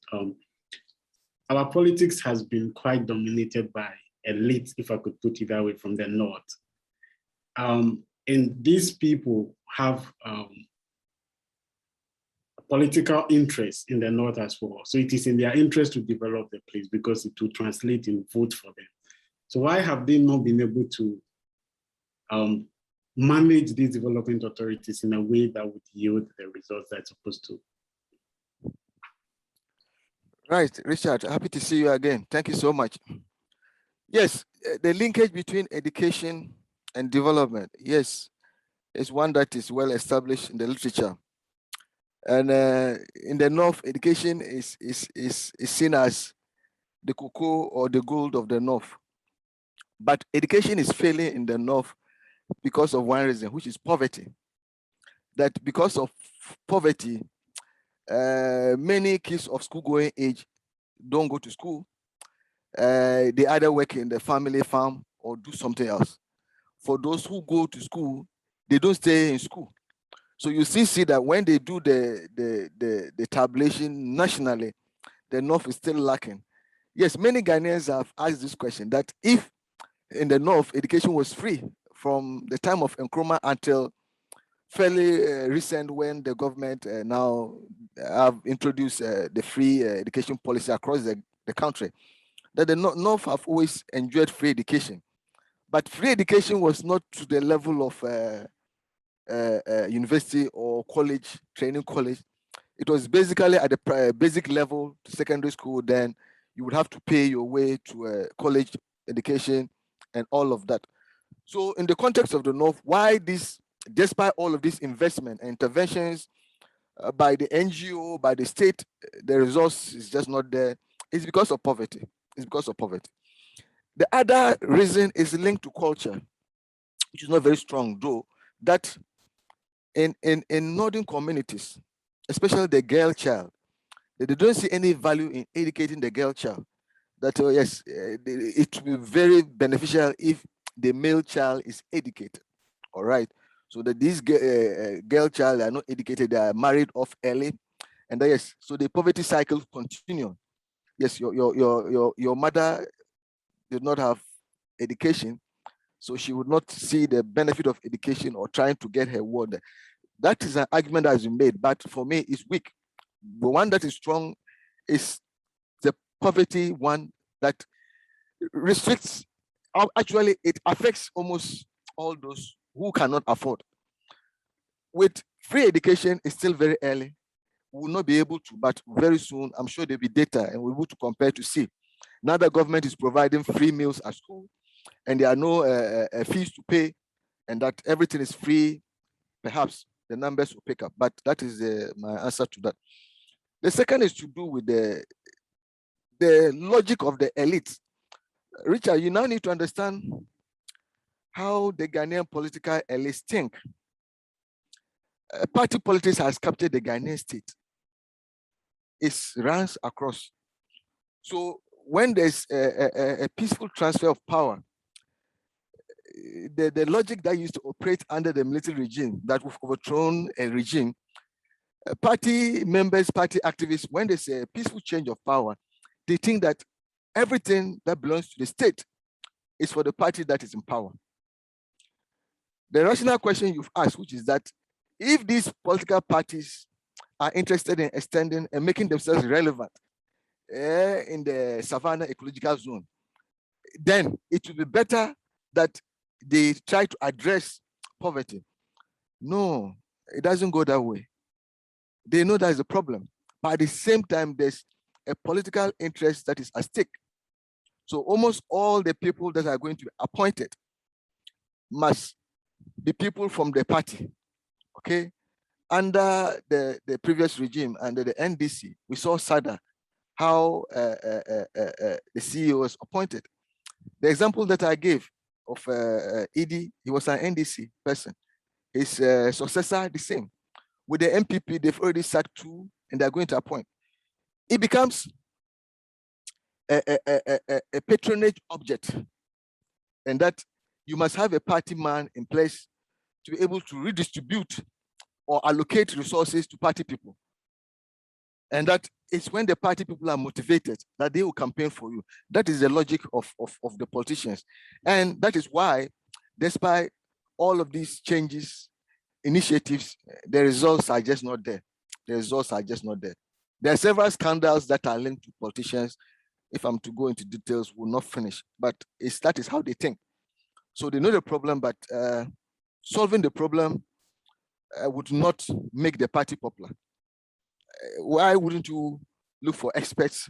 Our politics has been quite dominated by elites, if I could put it that way, from the North. And these people have political interest in the North as well. So it is in their interest to develop the place because it will translate in votes for them. So why have they not been able to manage these development authorities in a way that would yield the results that's supposed to? Right, Richard, happy to see you again. Thank you so much. Yes, the linkage between education and development, yes, is one that is well established in the literature. And in the North, education is seen as the cocoa or the gold of the North. But education is failing in the North because of one reason, which is poverty. That because of poverty, many kids of school-going age don't go to school. They either work in the family farm or do something else. For those who go to school, they don't stay in school. So you see that when they do the tabulation nationally, the North is still lacking. Yes, many Ghanaians have asked this question, that if in the North, education was free from the time of Nkrumah until fairly recent, when the government now have introduced the free education policy across the country, that the North have always enjoyed free education. But free education was not to the level of university or college, training college. It was basically at the basic level to secondary school. Then you would have to pay your way to college education and all of that. So in the context of the North, why this, despite all of these investment and interventions by the NGO, by the state, the resource is just not there. It's because of poverty. It's because of poverty. The other reason is linked to culture, which is not very strong, though, that in northern communities, especially the girl child, they don't see any value in educating the girl child. That, oh yes, it will be very beneficial if the male child is educated. All right. So that these girl child are not educated, they are married off early, and yes, so the poverty cycle continue. Yes, your mother did not have education, so she would not see the benefit of education or trying to get her word. That is an argument that has been made, but for me, it's weak. The one that is strong is the poverty one that restricts, actually, it affects almost all those who cannot afford. With free education, it's still very early. We will not be able to, but very soon, I'm sure there'll be data and we'll be able to compare to see. Now the government is providing free meals at school and there are no fees to pay and that everything is free, perhaps the numbers will pick up, but that is my answer to that. The second is to do with the logic of the elite. Richard, you now need to understand how the Ghanaian political elites think. Party politics has captured the Ghanaian state. It runs across. So when there's a peaceful transfer of power, the logic that used to operate under the military regime that we've overthrown a regime, party members, party activists, when there's a peaceful change of power, they think that everything that belongs to the state is for the party that is in power. The rational question you've asked, which is that if these political parties are interested in extending and making themselves relevant in the Savannah ecological zone, then it would be better that they try to address poverty. No, it doesn't go that way. They know that is a problem, but at the same time, there's a political interest that is at stake. So almost all the people that are going to be appointed must be people from the party, okay? Under the previous regime, under the NDC, we saw SADA, how the CEO was appointed. The example that I gave of Edie, he was an NDC person. His successor, the same. With the MPP, they've already sacked 2 and they're going to appoint. It becomes a patronage object, and that you must have a party man in place to be able to redistribute or allocate resources to party people. And that is when the party people are motivated that they will campaign for you. That is the logic of the politicians. And that is why, despite all of these changes, initiatives, the results are just not there. The results are just not there. There are several scandals that are linked to politicians. If I'm to go into details, we'll not finish, but that is how they think. So they know the problem, but solving the problem would not make the party popular. Why wouldn't you look for experts,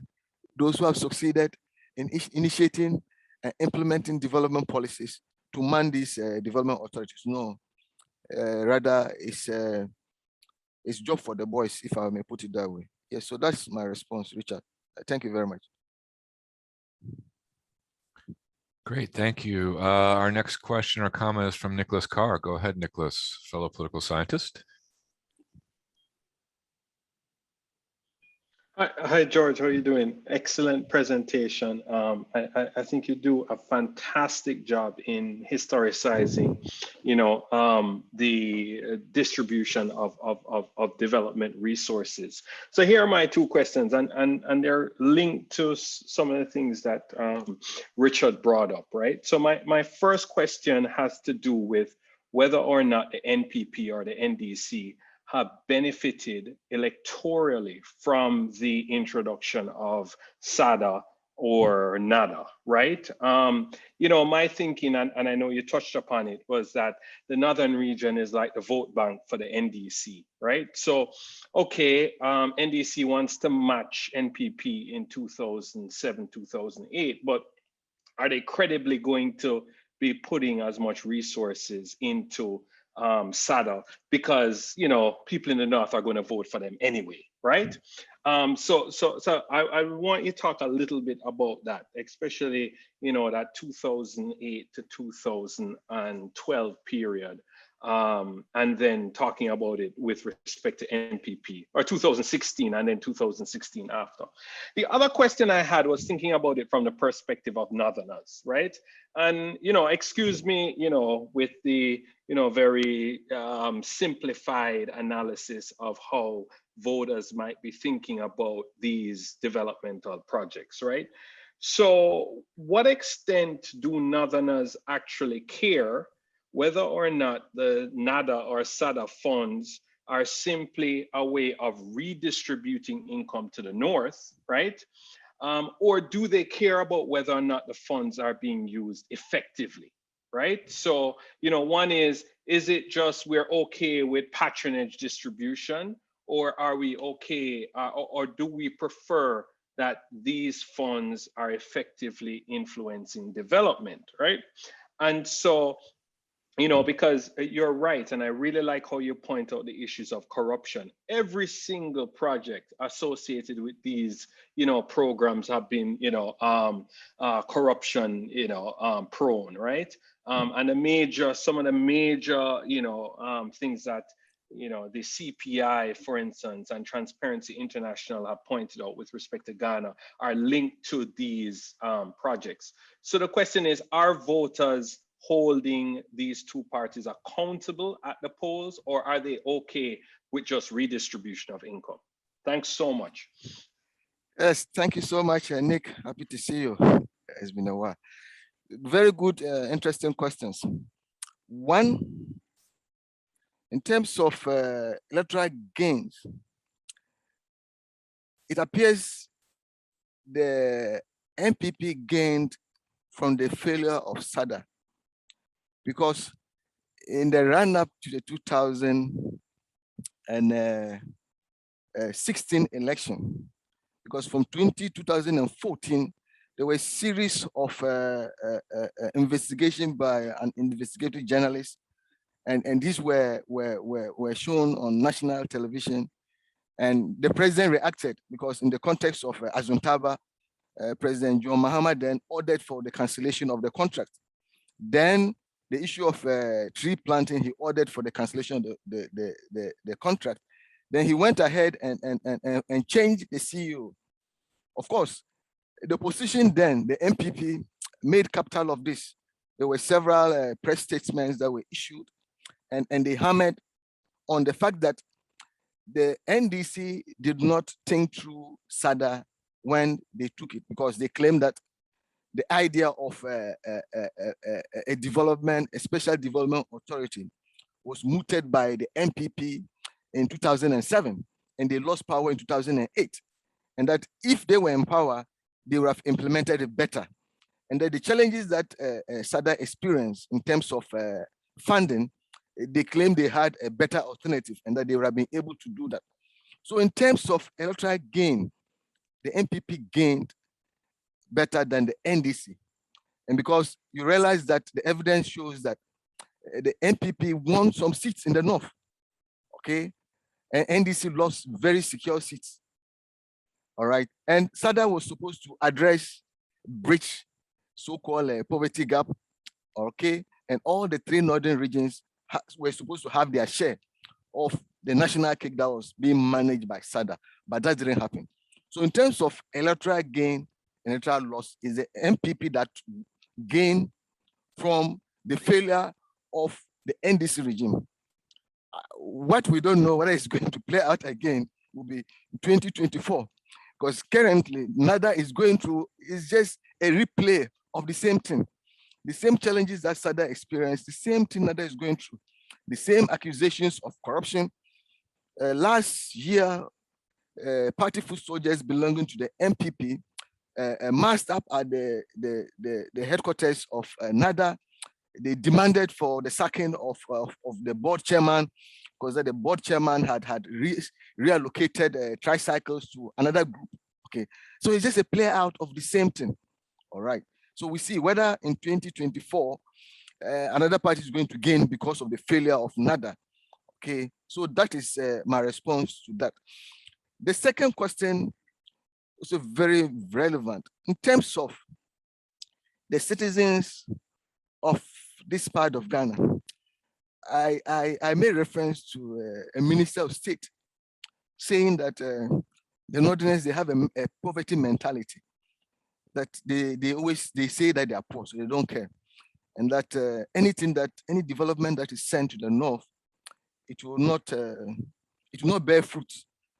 those who have succeeded in initiating and implementing development policies to man these development authorities? No, rather it's job for the boys, if I may put it that way. Yes, so that's my response, Richard. Thank you very much. Great, thank you. Our next question or comment is from Nicholas Carr. Go ahead, Nicholas, fellow political scientist. Hi, George. How are you doing? Excellent presentation. I think you do a fantastic job in historicizing, the distribution of development resources. So here are my 2 questions, and they're linked to some of the things that Richard brought up, right? So my first question has to do with whether or not the NPP or the NDC have benefited electorally from the introduction of SADA or NADA, right? My thinking, and I know you touched upon it, was that the Northern region is like the vote bank for the NDC, right? So, okay, NDC wants to match NPP in 2007, 2008, but are they credibly going to be putting as much resources into SADA, because people in the North are going to vote for them anyway, right? So I want you to talk a little bit about that, especially that 2008 to 2012 period. and then talking about it with respect to NPP, or 2016 and then 2016 after. The other question I had was thinking about it from the perspective of Northerners, right? And, excuse me, with the, very simplified analysis of how voters might be thinking about these developmental projects, right? So what extent do Northerners actually care whether or not the NADA or SADA funds are simply a way of redistributing income to the North, right? Or do they care about whether or not the funds are being used effectively, right? So, one is it just we're okay with patronage distribution, or are we okay, or do we prefer that these funds are effectively influencing development, right? And so, because you're right, and I really like how you point out the issues of corruption. Every single project associated with these, programs have been, corruption, prone, right? And some of the major, things that, the CPI, for instance, and Transparency International have pointed out with respect to Ghana are linked to these projects. So the question is, are voters holding these two parties accountable at the polls, or are they okay with just redistribution of income? Thanks so much. Yes, thank you so much, Nick. Happy to see you. It's been a while. Very good, interesting questions. One, in terms of electoral gains, it appears the NPP gained from the failure of SADA, because in the run-up to the 2016 election, because from 2014, there were a series of investigation by an investigative journalist, and these were shown on national television, and the president reacted, because in the context of Azuntaba, President John Mahama then ordered for the cancellation of the contract. Then the issue of tree planting, he ordered for the cancellation of the contract. Then he went ahead and changed the CEO. Of course, the opposition then, the NPP, made capital of this. There were several press statements that were issued, and they hammered on the fact that the NDC did not think through SADA when they took it, because they claimed that the idea of a special development authority was mooted by the NPP in 2007, and they lost power in 2008. And that if they were in power, they would have implemented it better. And that the challenges that SADA experienced in terms of funding, they claimed they had a better alternative, and that they would have been able to do that. So in terms of electoral gain, the NPP gained better than the NDC. And because you realize that the evidence shows that the NPP won some seats in the North, okay? And NDC lost very secure seats, all right? And SADA was supposed to address, bridge so-called poverty gap, okay? And all the three northern regions were supposed to have their share of the national cake that was being managed by SADA, but that didn't happen. So in terms of electoral gain, electoral loss, is the NPP that gained from the failure of the NDC regime. What we don't know whether it's going to play out again will be 2024, because currently NADA is going through, is just a replay of the same thing. The same challenges that SADA experienced, the same thing NADA is going through, the same accusations of corruption. Last year, party foot soldiers belonging to the NPP massed up at the headquarters of NADA. They demanded for the sacking of the board chairman, because the board chairman had reallocated tricycles to another group. Okay, so it's just a play out of the same thing. All right. So we see whether in 2024 another party is going to gain because of the failure of NADA. Okay, so that is my response to that. The second question is very relevant in terms of the citizens of this part of Ghana. I made reference to a minister of state saying that the Northerners, they have a poverty mentality, that they say that they are poor, so they don't care. And that any development that is sent to the North, it will not bear fruit,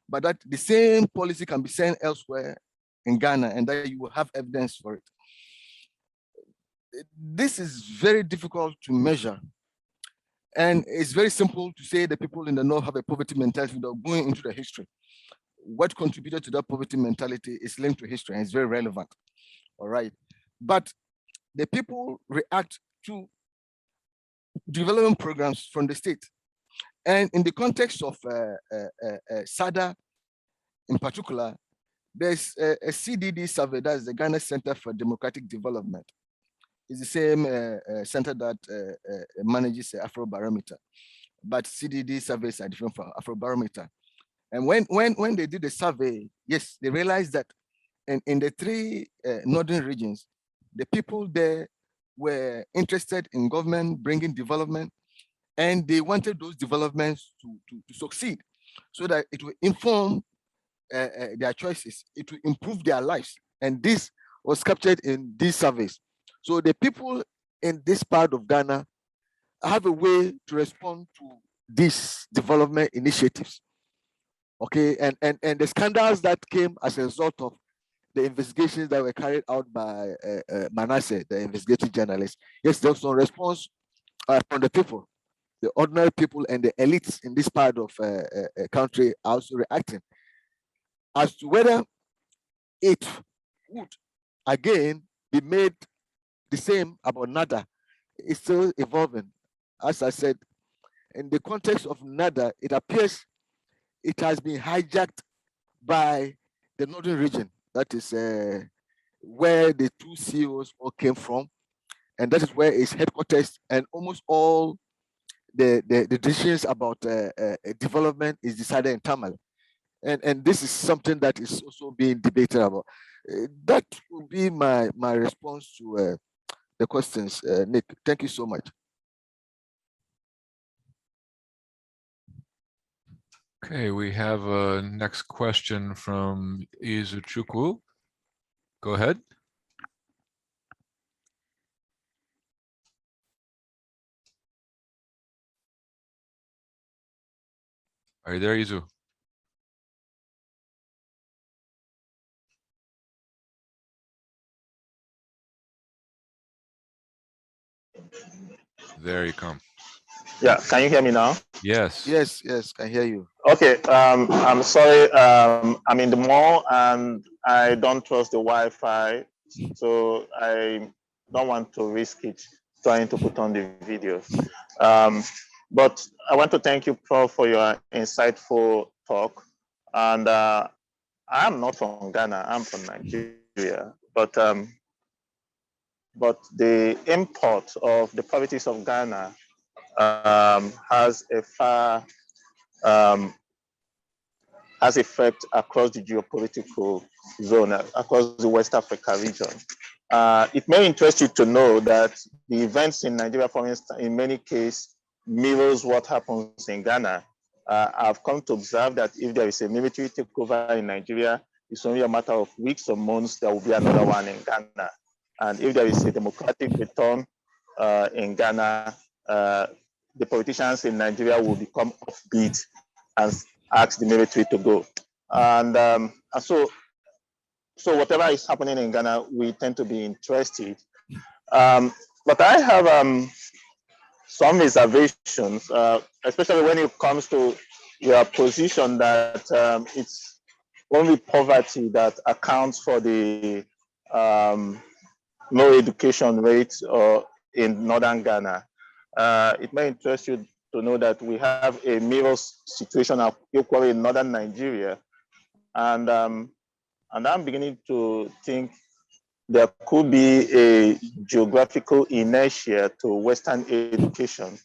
but that the same policy can be sent elsewhere in Ghana and that you will have evidence for it. This is very difficult to measure. And it's very simple to say the people in the North have a poverty mentality without going into the history. What contributed to that poverty mentality is linked to history and it's very relevant. All right. But the people react to development programs from the state. And in the context of SADA in particular, there's a CDD survey, that's the Ghana Center for Democratic Development. It's the same center that manages Afrobarometer, but CDD surveys are different from Afrobarometer. And when they did the survey, yes, they realized that in the three northern regions, the people there were interested in government bringing development, and they wanted those developments to succeed so that it will inform their choices, it will improve their lives. And this was captured in these surveys. So the people in this part of Ghana have a way to respond to these development initiatives. Okay, and the scandals that came as a result of the investigations that were carried out by Manasseh, the investigative journalist. Yes, there was some response from the people, the ordinary people and the elites in this part of country are also reacting. As to whether it would again be made the same about NADA, it's still evolving. As I said, in the context of NADA, it appears it has been hijacked by the northern region. That is where the two CEOs all came from, and that is where it's headquarters. And almost all the decisions about development is decided in Tamale. And this is something that is also being debated about. That would be my response to the questions, Nick. Thank you so much. Okay, we have a next question from Izuchukwu. Go ahead. Are you there, Izu? There you come. Yeah, can you hear me now? Yes. Yes, I hear you. Okay, I'm sorry, I'm in the mall and I don't trust the Wi-Fi, so I don't want to risk it trying to put on the videos. But I want to thank you, Prof, for your insightful talk. And I'm not from Ghana, I'm from Nigeria, but the import of the politics of Ghana has a far has effect across the geopolitical zone, across the West Africa region. It may interest you to know that the events in Nigeria, for instance, in many cases, mirrors what happens in Ghana. I've come to observe that if there is a military takeover in Nigeria, it's only a matter of weeks or months, there will be another one in Ghana. And if there is a democratic return in Ghana, the politicians in Nigeria will become offbeat and ask the military to go. And so whatever is happening in Ghana, we tend to be interested. But I have some reservations, especially when it comes to your position that it's only poverty that accounts for the low education rates in northern Ghana. It may interest you to know that we have a mirror situation of equally in northern Nigeria, and I'm beginning to think there could be a geographical inertia to Western education.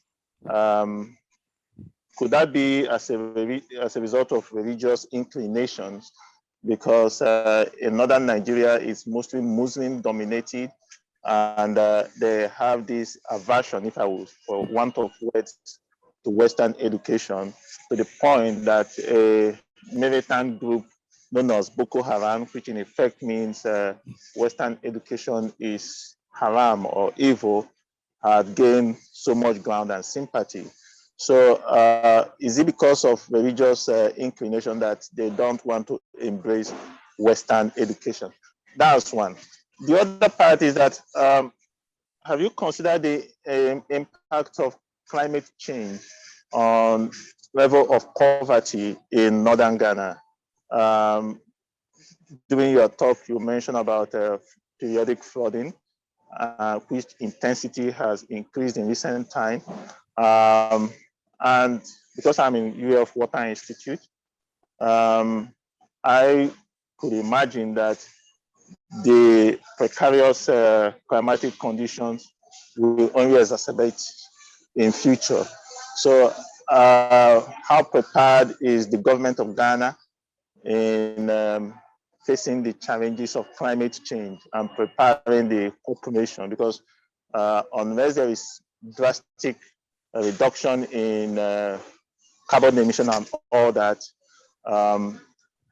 Could that be as a result of religious inclinations? Because in northern Nigeria, it's mostly Muslim dominated, and they have this aversion, if I would, for want of words, to Western education, to the point that a militant group known as Boko Haram, which in effect means Western education is haram or evil, had gained so much ground and sympathy. So is it because of religious inclination that they don't want to embrace Western education? That's one. The other part is that have you considered the impact of climate change on level of poverty in northern Ghana? During your talk, you mentioned about periodic flooding, which intensity has increased in recent time. And because I'm in UF Water Institute, I could imagine that the precarious climatic conditions will only exacerbate in future. So how prepared is the government of Ghana in facing the challenges of climate change and preparing the population? Because unless there is drastic reduction in carbon emission and all that,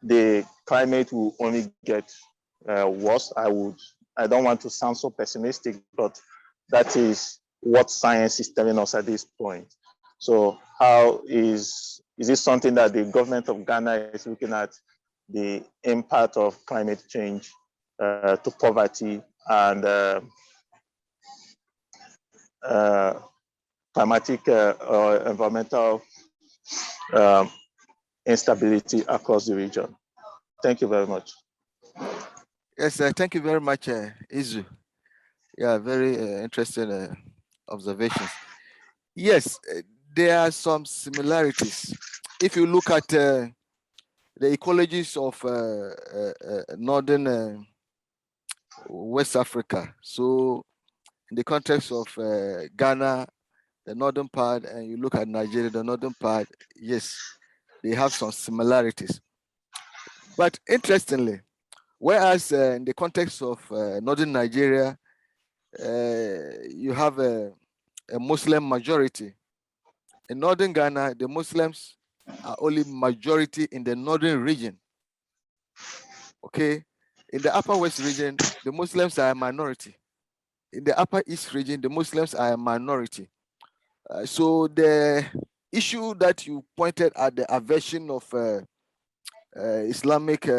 the climate will only get worse. I don't want to sound so pessimistic, but that is what science is telling us at this point. So how is this something that the government of Ghana is looking at, the impact of climate change to poverty and climatic or environmental instability across the region? Thank you very much. Yes, thank you very much, Izu. Yeah, very interesting observations. Yes, there are some similarities. If you look at the ecologies of northern West Africa, so in the context of Ghana, the northern part, and you look at Nigeria, the northern part, yes, they have some similarities. But interestingly, whereas in the context of northern Nigeria, you have a Muslim majority. In northern Ghana, the Muslims are only majority in the northern region. Okay, in the upper west region, the Muslims are a minority. In the upper east region, the Muslims are a minority. So the issue that you pointed at, the aversion of Islamic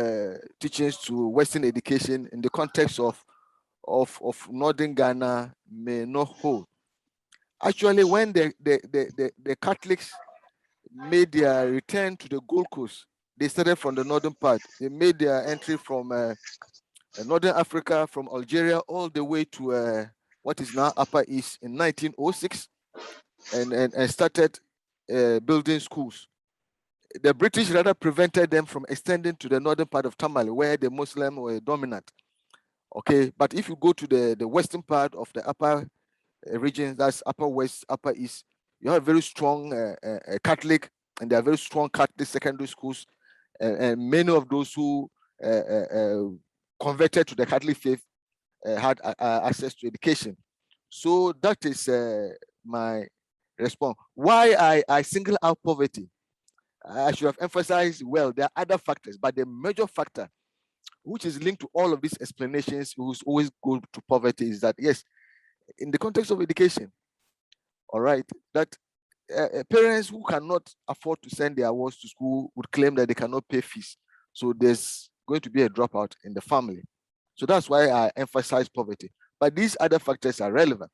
teachings to Western education in the context of northern Ghana may not hold. Actually, when the Catholics made their return to the Gold Coast, they started from the northern part. They made their entry from northern Africa, from Algeria, all the way to what is now Upper East in 1906, and started building schools. The British rather prevented them from extending to the northern part of Tamale, where the Muslims were dominant. Okay, but if you go to the western part of the upper region, that's Upper West, Upper East, you have very strong Catholic, and there are very strong Catholic secondary schools, and many of those who converted to the Catholic faith had access to education. So that is my response. Why I single out poverty? I should have emphasized, well, there are other factors, but the major factor, which is linked to all of these explanations, who's always go to poverty, is that, yes, in the context of education, all right, that parents who cannot afford to send their wards to school would claim that they cannot pay fees. So there's going to be a dropout in the family. So that's why I emphasize poverty. But these other factors are relevant.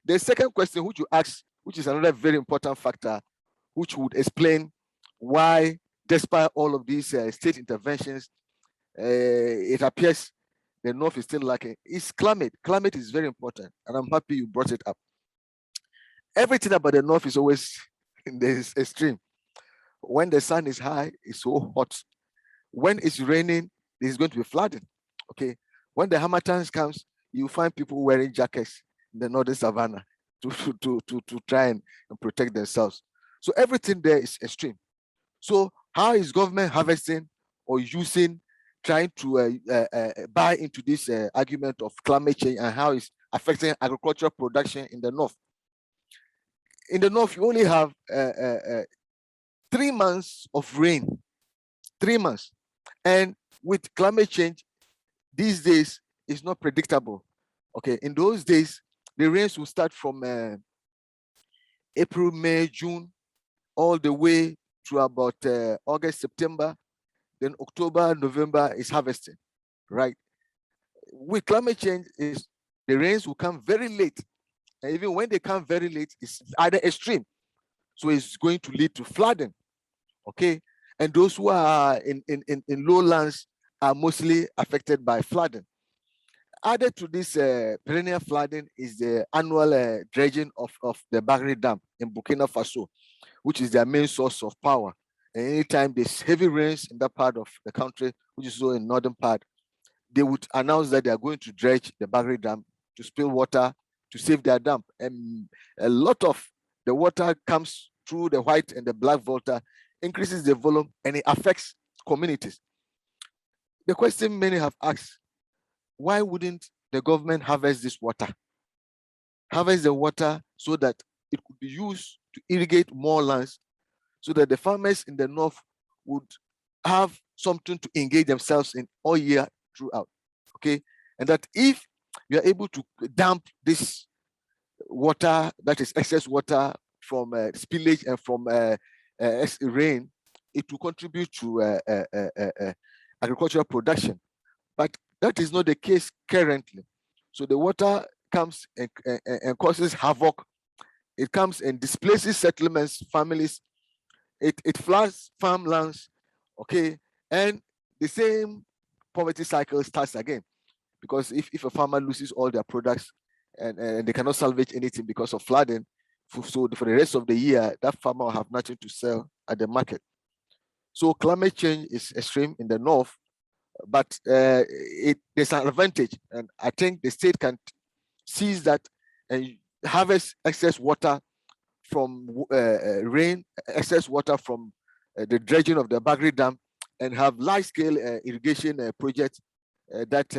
The second question which you asked, which is another very important factor, which would explain why, despite all of these state interventions, it appears the North is still lacking, is climate. Climate is very important, and I'm happy you brought it up. Everything about the North is always in the extreme. When the sun is high, it's so hot. When it's raining, there's going to be flooding. Okay. When the Hamatans comes, you find people wearing jackets in the northern savannah to try and protect themselves. So everything there is extreme. So how is government harvesting or using, trying to buy into this argument of climate change and how it's affecting agricultural production in the North? in the north, you only have 3 months of rain, 3 months. And with climate change, these days is not predictable. Okay, in those days, the rains will start from April, May, June, all the way to about August, September. Then October, November is harvesting, right? With climate change, is the rains will come very late. And even when they come very late, it's either extreme. So it's going to lead to flooding, okay? And those who are in lowlands are mostly affected by flooding. Added to this perennial flooding is the annual dredging of the Bagri Dam in Burkina Faso, which is their main source of power. And anytime there's heavy rains in that part of the country, which is also in northern part, they would announce that they are going to dredge the Bagri Dam to spill water to save their dam. And a lot of the water comes through the white and the black volta, increases the volume, and it affects communities. The question many have asked, why wouldn't the government harvest this water? Harvest the water so that it could be used to irrigate more lands, so that the farmers in the north would have something to engage themselves in all year throughout, okay? And that if you are able to dump this water, that is excess water from spillage and from rain, it will contribute to agricultural production. But that is not the case currently. So the water comes and causes havoc. It comes and displaces settlements, families. It floods farmlands, okay? And the same poverty cycle starts again. Because if a farmer loses all their products and they cannot salvage anything because of flooding, so for the rest of the year, that farmer will have nothing to sell at the market. So climate change is extreme in the north, but there's an advantage. And I think the state can seize that and harvest excess water from rain, excess water from the dredging of the Bagri Dam, and have large-scale irrigation projects that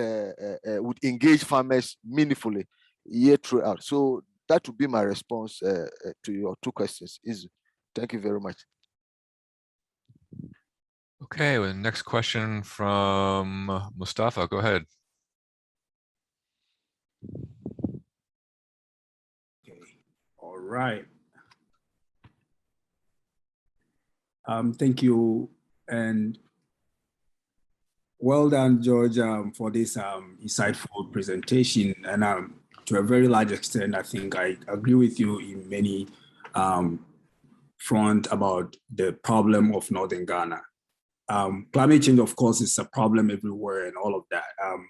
would engage farmers meaningfully year throughout. So that would be my response to your two questions. Thank you very much. Okay, well, next question from Mustafa. Go ahead. Okay. All right. Thank you, and well done, George, for this insightful presentation. And to a very large extent, I think I agree with you in many front about the problem of Northern Ghana. Climate change, of course, is a problem everywhere and all of that.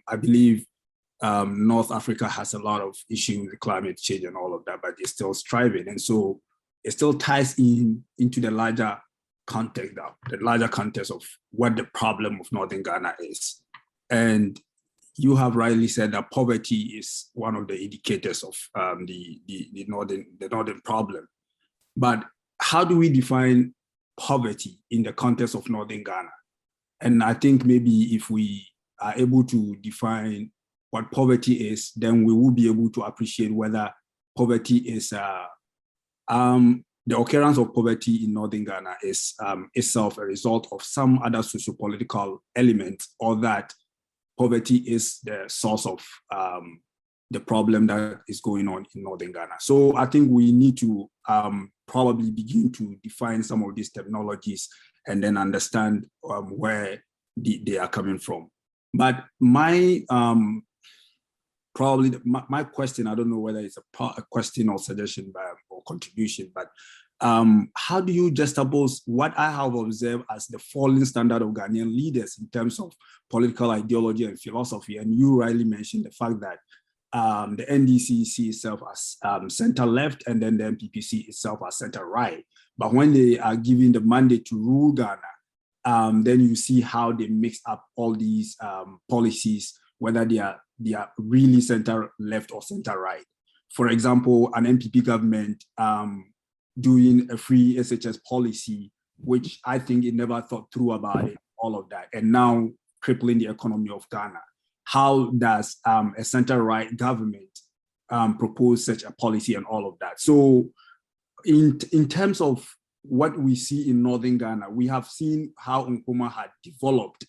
I believe North Africa has a lot of issues with climate change and all of that, but they're still striving. And so it still ties into the larger context, of what the problem of Northern Ghana is. And you have rightly said that poverty is one of the indicators of the northern problem. But how do we define poverty in the context of Northern Ghana? And I think maybe if we are able to define what poverty is, then we will be able to appreciate whether poverty is the occurrence of poverty in Northern Ghana is itself a result of some other sociopolitical element, or that poverty is the source of the problem that is going on in Northern Ghana. So I think we need to probably begin to define some of these terminologies and then understand where they are coming from. But my my question, I don't know whether it's a question or suggestion or contribution, but how do you juxtapose what I have observed as the falling standard of Ghanaian leaders in terms of political ideology and philosophy? And you rightly mentioned the fact that the NDC sees itself as center-left, and then the MPP sees itself as center-right. But when they are given the mandate to rule Ghana, then you see how they mix up all these policies, whether they are really center-left or center-right. For example, an MPP government doing a free SHS policy, which I think it never thought through about it, all of that, and now crippling the economy of Ghana. How does a center-right government propose such a policy and all of that? So in terms of what we see in Northern Ghana, we have seen how Nkrumah had developed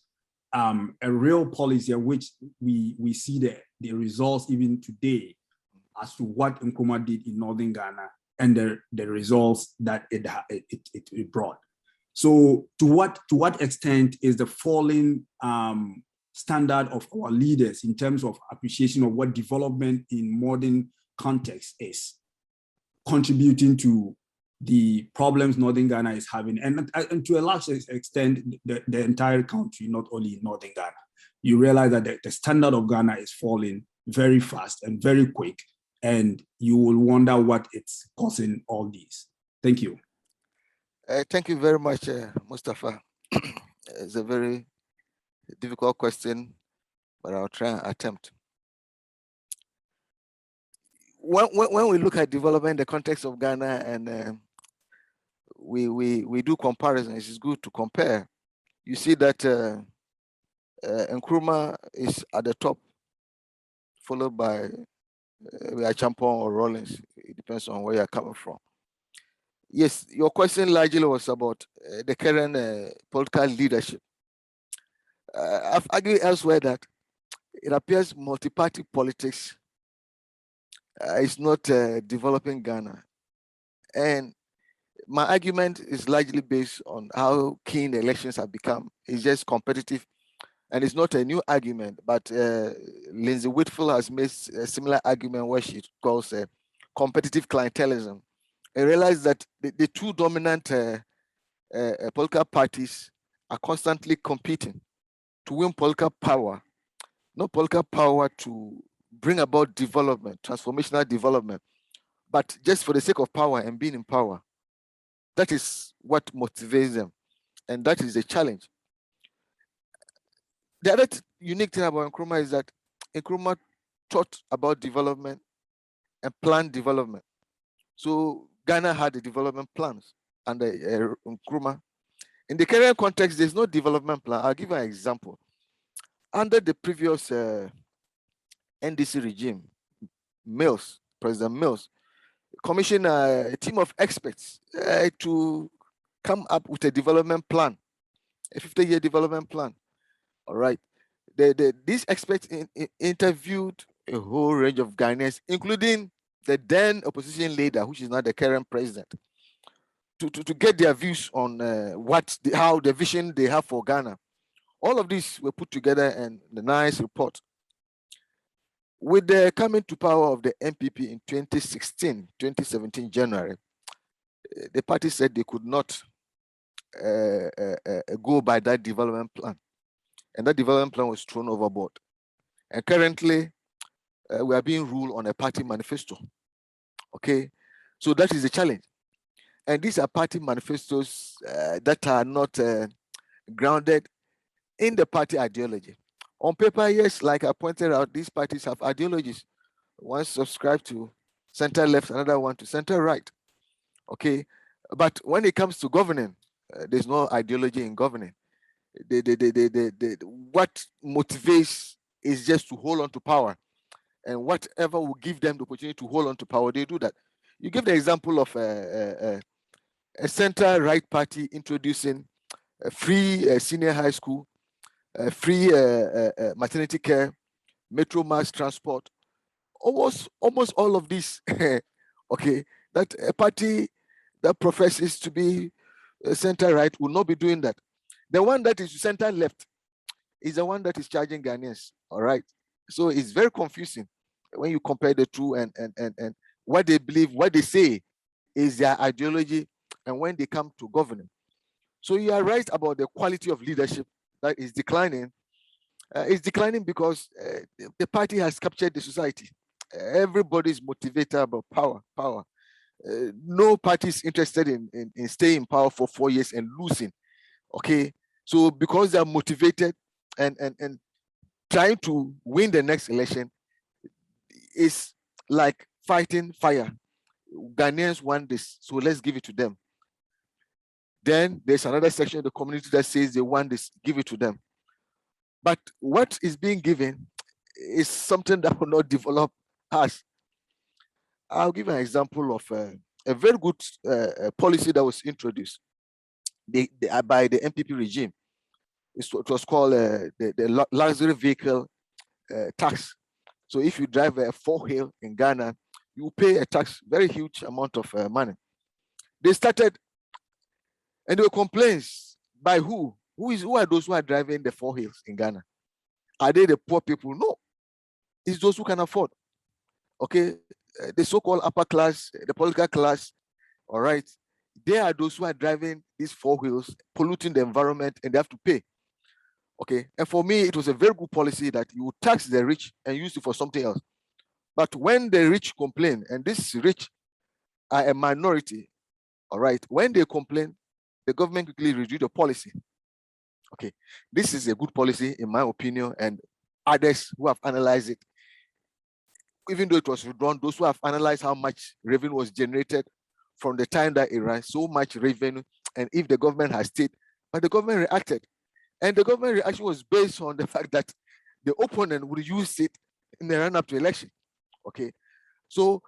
a real policy in which we see the results even today as to what Nkrumah did in Northern Ghana and the results that it brought. So to what extent is the falling standard of our leaders in terms of appreciation of what development in modern context is contributing to the problems Northern Ghana is having, and to a large extent, the entire country, not only in Northern Ghana? You realize that the standard of Ghana is falling very fast and very quick, and you will wonder what it's causing all these. Thank you. Thank you very much, Mustafa. It's a very difficult question, but I'll try and attempt. When we look at development in the context of Ghana and we do comparisons, it's good to compare. You see that Nkrumah is at the top, followed by Champon or Rawlings. It depends on where you're coming from. Yes, your question largely was about the current political leadership. I've argued elsewhere that it appears multi-party politics is not developing Ghana. And my argument is largely based on how keen the elections have become. It's just competitive, and it's not a new argument, but Lindsay Whitfield has made a similar argument where she calls competitive clientelism. I realize that the two dominant political parties are constantly competing to win political power, not political power to bring about development, transformational development, but just for the sake of power and being in power. That is what motivates them, and that is the challenge. The other unique thing about Nkrumah is that Nkrumah thought about development and planned development. So Ghana had the development plans under Nkrumah. In the current context, there's no development plan. I'll give you an example. Under the previous NDC regime, President Mills, commissioned a team of experts to come up with a development plan, a 50-year development plan. All right. These experts interviewed a whole range of Ghanaians, including the then opposition leader, which is now the current president, to get their views on how the vision they have for Ghana. All of these were put together in the nice report. With the coming to power of the NPP in 2017 January, the party said they could not go by that development plan. And that development plan was thrown overboard. And currently, we are being ruled on a party manifesto. Okay, so that is the challenge. And these are party manifestos that are not grounded in the party ideology. On paper, yes, like I pointed out, these parties have ideologies. One subscribes to center left, another one to center right. Okay, but when it comes to governing, there's no ideology in governing. What motivates is just to hold on to power, and whatever will give them the opportunity to hold on to power, they do that. You give the example of a center right party introducing a free senior high school, free maternity care, metro mass transport, almost all of this. Okay, that a party that professes to be center right will not be doing that. The one that is center left is the one that is charging Ghanaians. All right, so it's very confusing when you compare the two and what they believe, what they say is their ideology, and when they come to governing. So you are right about the quality of leadership that is declining. It's declining because the party has captured the society. Everybody is motivated about power. No party is interested in staying in power for 4 years and losing. Okay, so because they are motivated and trying to win the next election is like fighting fire. Ghanaians want this, so let's give it to them. Then there's another section of the community that says they want this, give it to them. But what is being given is something that will not develop us. I'll give an example of a very good policy that was introduced by the MPP regime. It was called the luxury vehicle tax. So if you drive a 4-wheel in Ghana, you pay a tax, very huge amount of money. They started, and there were complaints by who? Who are those who are driving the 4-wheels in Ghana? Are they the poor people? No, it's those who can afford. Okay, the so-called upper class, the political class, all right, they are those who are driving these 4-wheels, polluting the environment, and they have to pay. Okay, and for me, it was a very good policy that you tax the rich and use it for something else. But when the rich complain, and these rich are a minority, all right, when they complain, the government quickly review the policy. Okay, this is a good policy, in my opinion, and others who have analyzed it, even though it was withdrawn, those who have analyzed how much revenue was generated from the time that it ran, so much revenue, and if the government has stayed, but the government reacted. And the government reaction was based on the fact that the opponent would use it in the run-up to election. Okay, so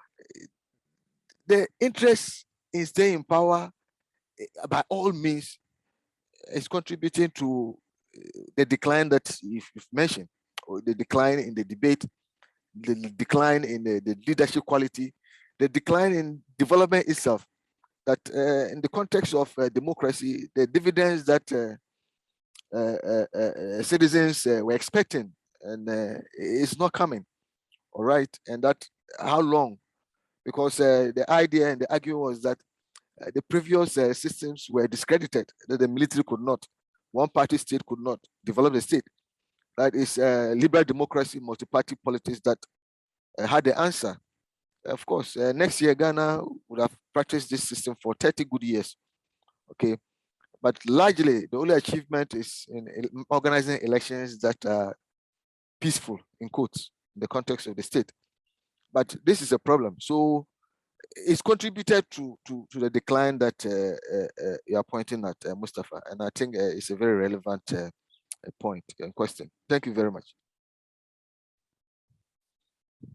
the interest in staying in power, by all means, is contributing to the decline that you've mentioned, or the decline in the debate, the decline in the leadership quality, the decline in development itself. That in the context of democracy, the dividends that citizens were expecting, and it's not coming. All right, and that how long? Because the idea and the argument was that the previous systems were discredited, that the military could not, one-party state could not develop the state. That is liberal democracy, multi-party politics that had the answer. Of course, next year Ghana would have practiced this system for 30 good years. Okay, but largely the only achievement is in organizing elections that are peaceful, in quotes, in the context of the state. But this is a problem. So it's contributed to the decline that you are pointing at, Mustafa. And I think it's a very relevant point and question. Thank you very much.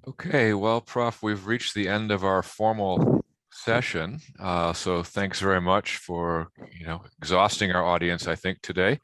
Okay, well, Prof, we've reached the end of our formal session. So thanks very much for exhausting our audience, I think, today.